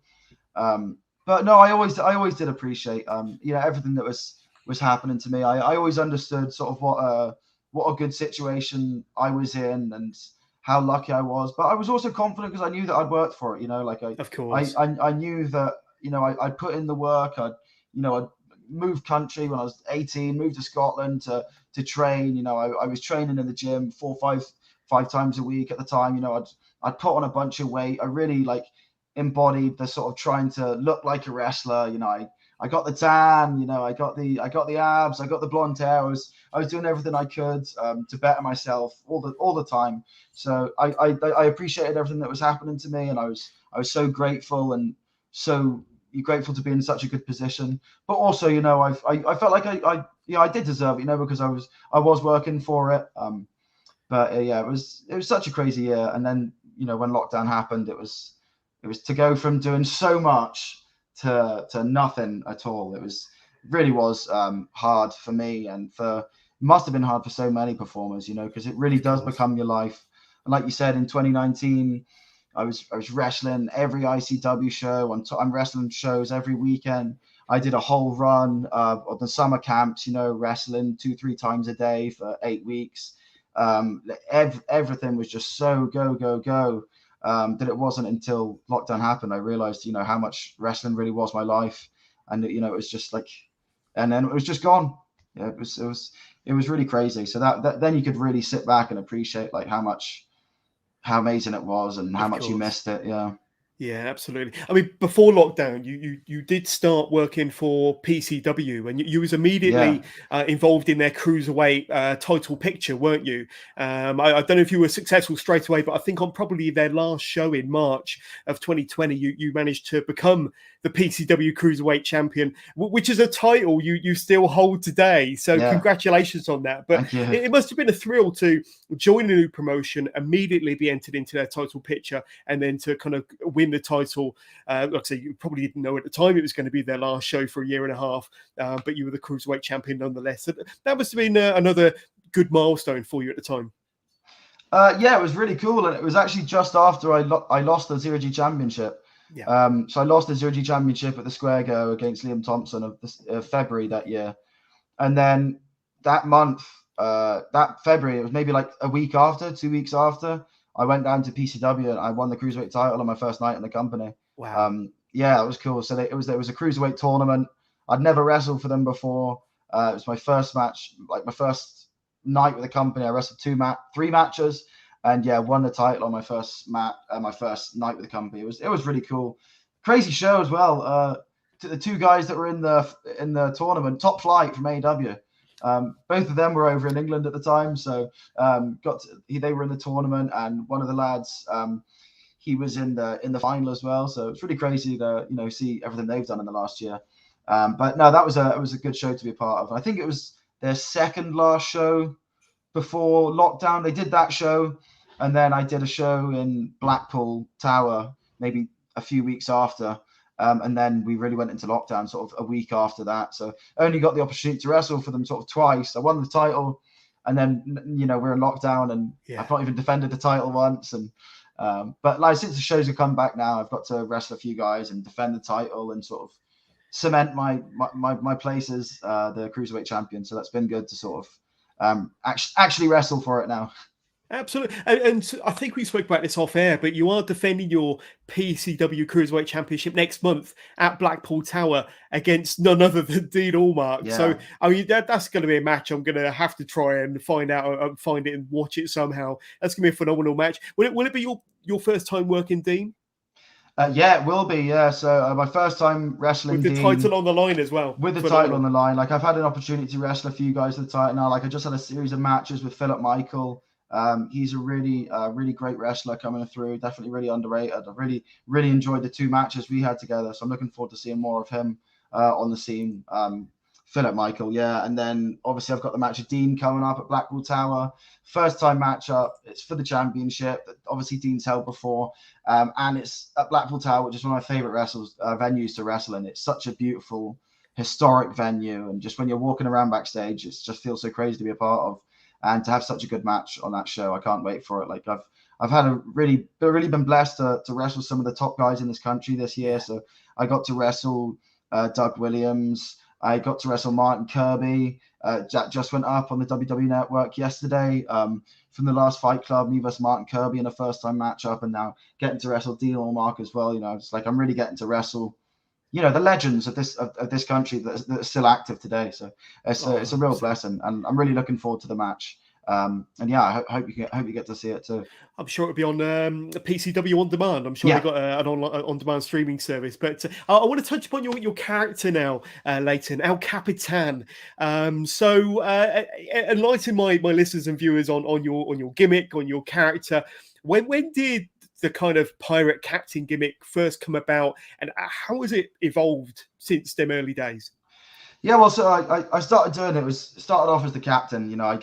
But no, I always did appreciate everything that was happening to me. I always understood sort of what a good situation I was in and how lucky I was. But I was also confident because I knew that I'd worked for it. Of course. I knew that I'd put in the work. I'd moved country when I was 18, moved to Scotland to train. I was training in the gym 4 or 5 times a week at the time. I'd put on a bunch of weight. I really embodied the sort of trying to look like a wrestler. I got the tan, I got the abs, I got the blonde hair. I was doing everything I could to better myself all the time. So I appreciated everything that was happening to me, and I was so grateful and so grateful to be in such a good position. But also, I felt like I did deserve it, because I was working for it. But yeah, it was such a crazy year. And then when lockdown happened, it was to go from doing so much to nothing at all. It really was hard for me, and must have been hard for so many performers, because it really does become your life. And like you said, in 2019, I was wrestling every ICW show. I'm wrestling shows every weekend. I did a whole run of the summer camps, wrestling 2-3 times a day for 8 weeks. Everything was just so go. That it wasn't until lockdown happened I realized, how much wrestling really was my life, and it was just and then it was just gone. Yeah, it was really crazy. So that then you could really sit back and appreciate how amazing it was and how much you missed it. Yeah. Yeah, absolutely. I mean, before lockdown, you did start working for PCW, and you was immediately involved in their cruiserweight title picture, weren't you? I don't know if you were successful straight away, but I think on probably their last show in March of 2020, you managed to become the PCW Cruiserweight Champion, which is a title you still hold today. So congratulations on that. But it must have been a thrill to join a new promotion, immediately be entered into their title picture, and then to kind of win the title. Like I say, you probably didn't know at the time it was going to be their last show for a year and a half, but you were the Cruiserweight Champion nonetheless. So that must have been another good milestone for you at the time. Yeah, it was really cool, and it was actually just after I lost the Zero-G Championship. Yeah. So I lost the Zero-G Championship at the Square Go against Liam Thompson of February that year, and then that month, that February, it was maybe like a week after, 2 weeks after, I went down to PCW and I won the cruiserweight title on my first night in the company. Wow. Yeah, it was cool. So there was a cruiserweight tournament. I'd never wrestled for them before. It was my first match, like my first night with the company. I wrestled 3 matches, and won the title on my first night with the company. It was really cool. Crazy show as well. To the 2 guys that were in the tournament, Top Flight from AEW. Both of them were over in England at the time, so they were in the tournament, and one of the lads, he was in the final as well. So it's really crazy to see everything they've done in the last year. But no, it was a good show to be a part of. I think it was their second last show before lockdown. They did that show, and then I did a show in Blackpool Tower maybe a few weeks after. And then we really went into lockdown sort of a week after that. So I only got the opportunity to wrestle for them sort of twice. I won the title, and then, we're in lockdown, and I've not even defended the title once. And but since the shows have come back now, I've got to wrestle a few guys and defend the title and sort of cement my place as the Cruiserweight Champion. So that's been good to sort of actually wrestle for it now. Absolutely. And I think we spoke about this off air, but you are defending your PCW Cruiserweight Championship next month at Blackpool Tower against none other than Dean Allmark. Yeah. So, I mean, that's going to be a match I'm going to have to try and find it and watch it somehow. That's going to be a phenomenal match. Will it be your first time working Dean? Yeah, it will be. Yeah, so my first time wrestling with the title on the line as well. With the title on the line, like I've had an opportunity to wrestle a few guys with the title now. Like I just had a series of matches with Philip Michael. He's a really great wrestler coming through. Definitely really underrated. I really enjoyed the 2 matches we had together. So I'm looking forward to seeing more of him on the scene. Philip Michael, yeah. And then obviously I've got the match of Dean coming up at Blackpool Tower. First time matchup. It's for the championship. Obviously Dean's held before. And it's at Blackpool Tower, which is one of my favorite venues to wrestle in. It's such a beautiful, historic venue. And just when you're walking around backstage, it just feels so crazy to be a part of. And to have such a good match on that show, I can't wait for it. Like I've had really been blessed to wrestle some of the top guys in this country this year. So I got to wrestle Doug Williams. I got to wrestle Martin Kirby. Jack just went up on the WWE Network yesterday from the last Fight Club, me versus Martin Kirby in a first-time matchup, and now getting to wrestle Dean Allmark as well. You know, it's like I'm really getting to wrestle, you know, the legends of this country that are still active today. So it's a real blessing, and I'm really looking forward to the match. And yeah, I hope you get to see it too. I'm sure it'll be on PCW On Demand. I'm sure they've got an on-demand streaming service. But I want to touch upon your character now, Layton, El Capitan. So enlighten my listeners and viewers on your gimmick, on your character. When did the kind of pirate captain gimmick first come about, and how has it evolved since them early days? Yeah, well, so I started doing it. Started off as the captain. You know,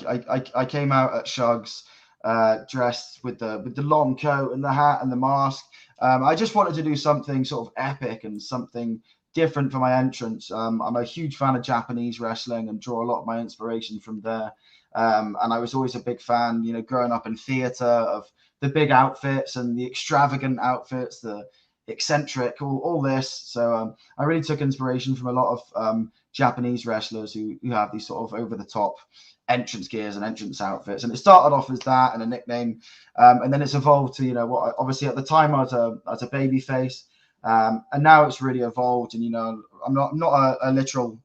I came out at Shug's dressed with the long coat and the hat and the mask. I just wanted to do something sort of epic and something different for my entrance. I'm a huge fan of Japanese wrestling and draw a lot of my inspiration from there. And I was always a big fan, you know, growing up in theatre, of the big outfits and the extravagant outfits, the eccentric, all this. So I really took inspiration from a lot of Japanese wrestlers who have these sort of over the top entrance gears and entrance outfits. And it started off as that and a nickname, and then it's evolved to, you know, what obviously at the time I was a baby face, and now it's really evolved. And you know, I'm not a literal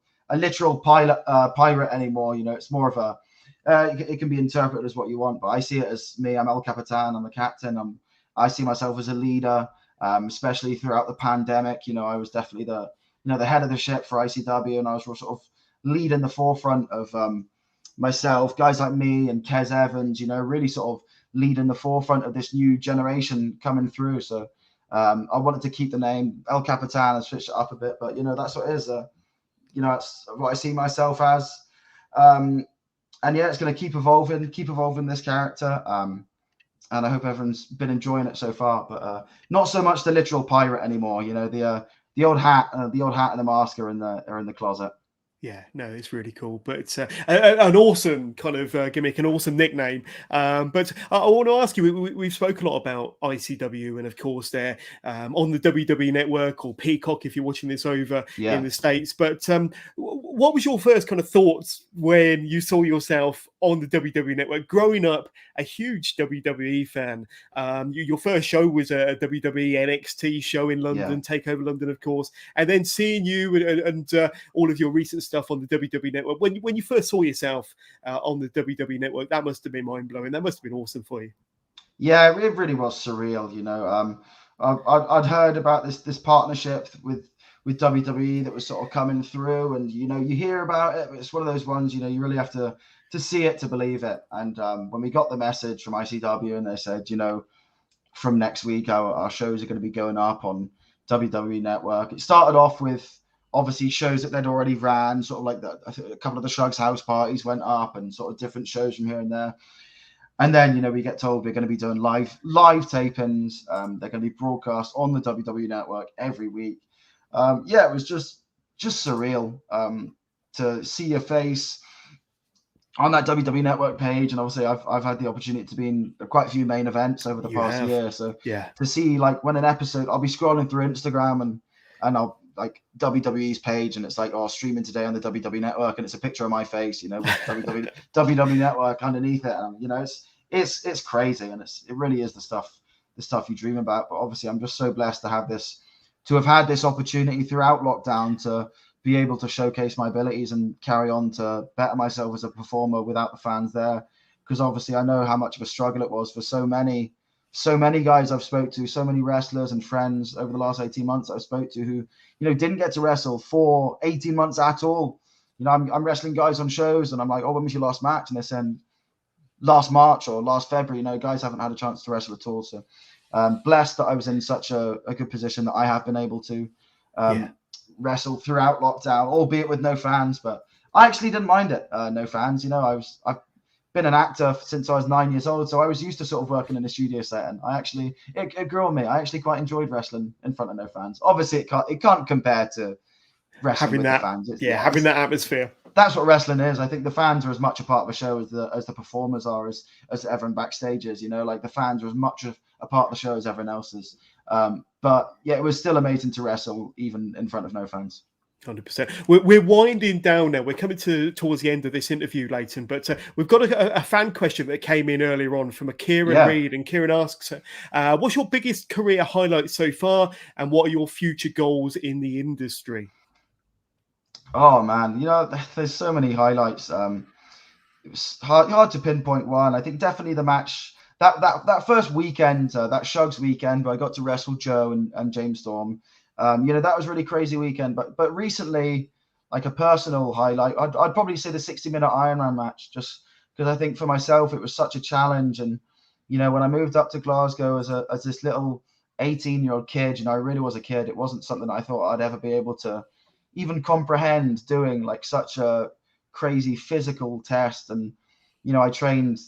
pirate anymore. You know, it's more of a it can be interpreted as what you want, but I see it as me. I'm El Capitan. I'm the captain. I see myself as a leader, especially throughout the pandemic. You know, I was definitely the head of the ship for ICW, and I was sort of leading the forefront of myself, guys like me and Kez Evans, you know, really sort of leading the forefront of this new generation coming through. So I wanted to keep the name El Capitan and switch it up a bit, but you know, that's what it is. You know, that's what I see myself as. And yeah, it's going to keep evolving this character. And I hope everyone's been enjoying it so far, but not so much the literal pirate anymore. You know, the old hat and the mask are in the closet. Yeah, no, it's really cool. But it's an awesome kind of gimmick, an awesome nickname. But I want to ask you, we've spoken a lot about ICW, and of course they're on the WWE Network, or Peacock if you're watching this over in the States. But what was your first kind of thoughts when you saw yourself on the WWE Network? Growing up a huge WWE fan, your first show was a WWE NXT show in London, Takeover London, of course, and then seeing you and all of your recent stuff on the WWE Network. When you first saw yourself on the WWE Network, that must have been mind-blowing. That must have been awesome for you. Yeah, it really was surreal. You know, I'd heard about this partnership with WWE that was sort of coming through, and you know, you hear about it, but it's one of those ones, you know, you really have to see it to believe it. And when we got the message from ICW and they said, you know, from next week our shows are going to be going up on WWE Network, it started off with obviously shows that they'd already ran, sort of like I think a couple of the Shug's house parties went up, and sort of different shows from here and there. And then, you know, we get told we're going to be doing live tapings. They're going to be broadcast on the WWE Network every week. It was just surreal to see your face on that WWE Network page. And obviously I've had the opportunity to be in quite a few main events over the past year. So to see, like, when an episode, I'll be scrolling through Instagram and I'll like WWE's page, and it's like, oh, streaming today on the WWE Network, and it's a picture of my face, you know, with WWE Network underneath it. And, you know, it's crazy, and it really is the stuff you dream about. But obviously I'm just so blessed to have had this opportunity throughout lockdown to be able to showcase my abilities and carry on to better myself as a performer without the fans there. Because obviously I know how much of a struggle it was for so many so many guys I've spoke to, so many wrestlers and friends over the last 18 months I've spoke to who, didn't get to wrestle for 18 months at all. I'm wrestling guys on shows and I'm like, oh, when was your last match? And they're saying last March or last February. Guys haven't had a chance to wrestle at all. So blessed that I was in such a good position that I have been able to wrestle throughout lockdown, albeit with no fans. But I actually didn't mind it. No fans. I've been an actor since I was 9 years old, so I was used to sort of working in a studio setting. It grew on me. I actually quite enjoyed wrestling in front of no fans. Obviously, it can't compare to wrestling having with that, the fans. having that atmosphere. That's what wrestling is. I think the fans are as much a part of the show as the performers are, as everyone backstage is. Like the fans are as much of a part of the show as everyone else is. But yeah, it was still amazing to wrestle even in front of no fans. 100%. We're winding down now. We're coming towards the end of this interview, Layton, but we've got a fan question that came in earlier on from a Kieran Reed, and Kieran asks, what's your biggest career highlight so far, and what are your future goals in the industry? Oh man, there's so many highlights. It was hard to pinpoint one. I think definitely the match that first weekend, that Shug's weekend, where I got to wrestle Joe and James Storm. That was a really crazy weekend. But recently, like a personal highlight, I'd probably say the 60-minute Ironman match, just because I think for myself it was such a challenge. And when I moved up to Glasgow as this little 18-year-old kid, I really was a kid. It wasn't something I thought I'd ever be able to even comprehend doing, like such a crazy physical test. And I trained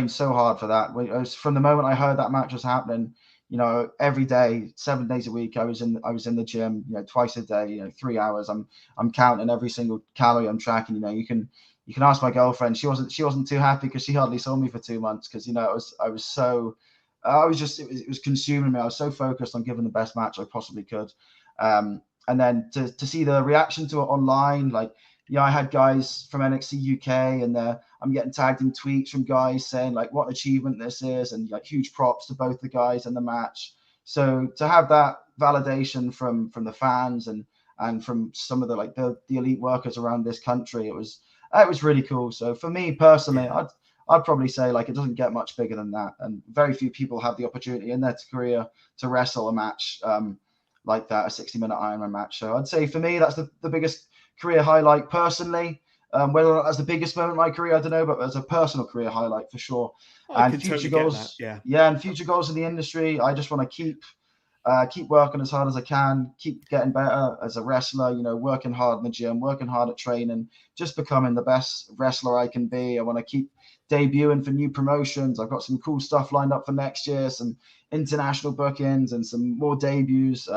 so hard for that. From the moment I heard that match was happening, every day, 7 days a week, I was in the gym, twice a day, 3 hours. I'm counting every single calorie I'm tracking. You can ask my girlfriend. She wasn't too happy because she hardly saw me for 2 months because it was consuming me. I was so focused on giving the best match I possibly could. And then to see the reaction to it online, I had guys from NXT UK and I'm getting tagged in tweets from guys saying like what an achievement this is, and like huge props to both the guys in the match. So to have that validation from the fans and from some of the elite workers around this country, it was really cool. So for me personally, I'd probably say it doesn't get much bigger than that, and very few people have the opportunity in their career to wrestle a match like that, a 60-minute Ironman match. So I'd say for me, that's the biggest career highlight personally. Whether or not that's the biggest moment in my career, I don't know, but as a personal career highlight for sure. And future goals, and future goals in the industry, I just want to keep working as hard as I can, keep getting better as a wrestler, working hard in the gym, working hard at training, just becoming the best wrestler I can be. I want to keep debuting for new promotions. I've got some cool stuff lined up for next year, some international bookings and some more debuts.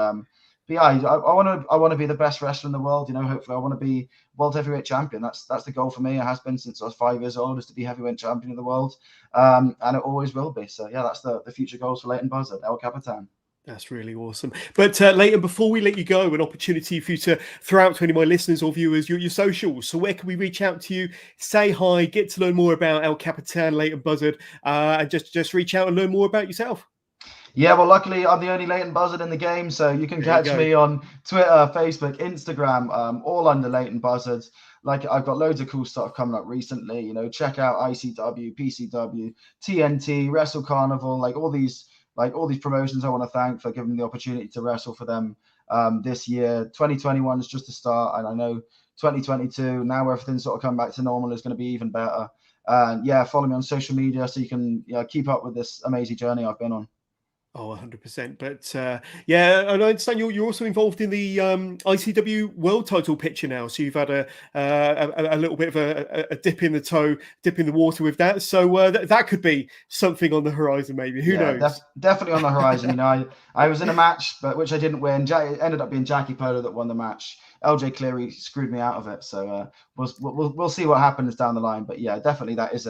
But yeah, I want to be the best wrestler in the world. Hopefully I want to be world heavyweight champion. That's the goal for me. It has been since I was 5 years old, is to be heavyweight champion of the world. And it always will be. So yeah, that's the future goals for Leyton Buzzard, El Capitan. That's really awesome. But Layton, before we let you go, an opportunity for you to throw out to any of my listeners or viewers your socials. So where can we reach out to you, say hi, get to learn more about El Capitan Leyton Buzzard, and just reach out and learn more about yourself? Yeah, well, luckily I'm the only Leyton Buzzard in the game, so you can catch me on Twitter, Facebook, Instagram, all under Leyton Buzzard. I've got loads of cool stuff coming up recently. Check out ICW, PCW, TNT, Wrestle Carnival, all these promotions I want to thank for giving me the opportunity to wrestle for them this year. 2021 is just the start, and I know 2022, now everything's sort of come back to normal, is going to be even better. Follow me on social media so you can keep up with this amazing journey I've been on. Oh, 100%. But and I understand you're also involved in the ICW world title picture now. So you've had a little bit of a dip in the water with that. So that could be something on the horizon, maybe. Who knows? Definitely on the horizon. I was in a match, but which I didn't win. It ended up being Jackie Polo that won the match. LJ Cleary screwed me out of it. So we'll see what happens down the line. But yeah, definitely that is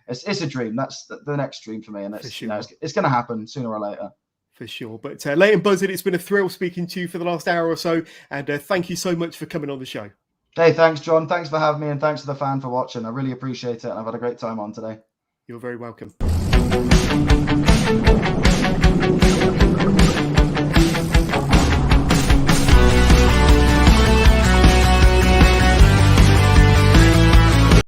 it's a dream. That's the next dream for me, and it's it's going to happen sooner or later. For sure. But Leyton Buzzard, it's been a thrill speaking to you for the last hour or so, and thank you so much for coming on the show. Hey, thanks, John. Thanks for having me, and thanks to the fan for watching. I really appreciate it, and I've had a great time on today. You're very welcome.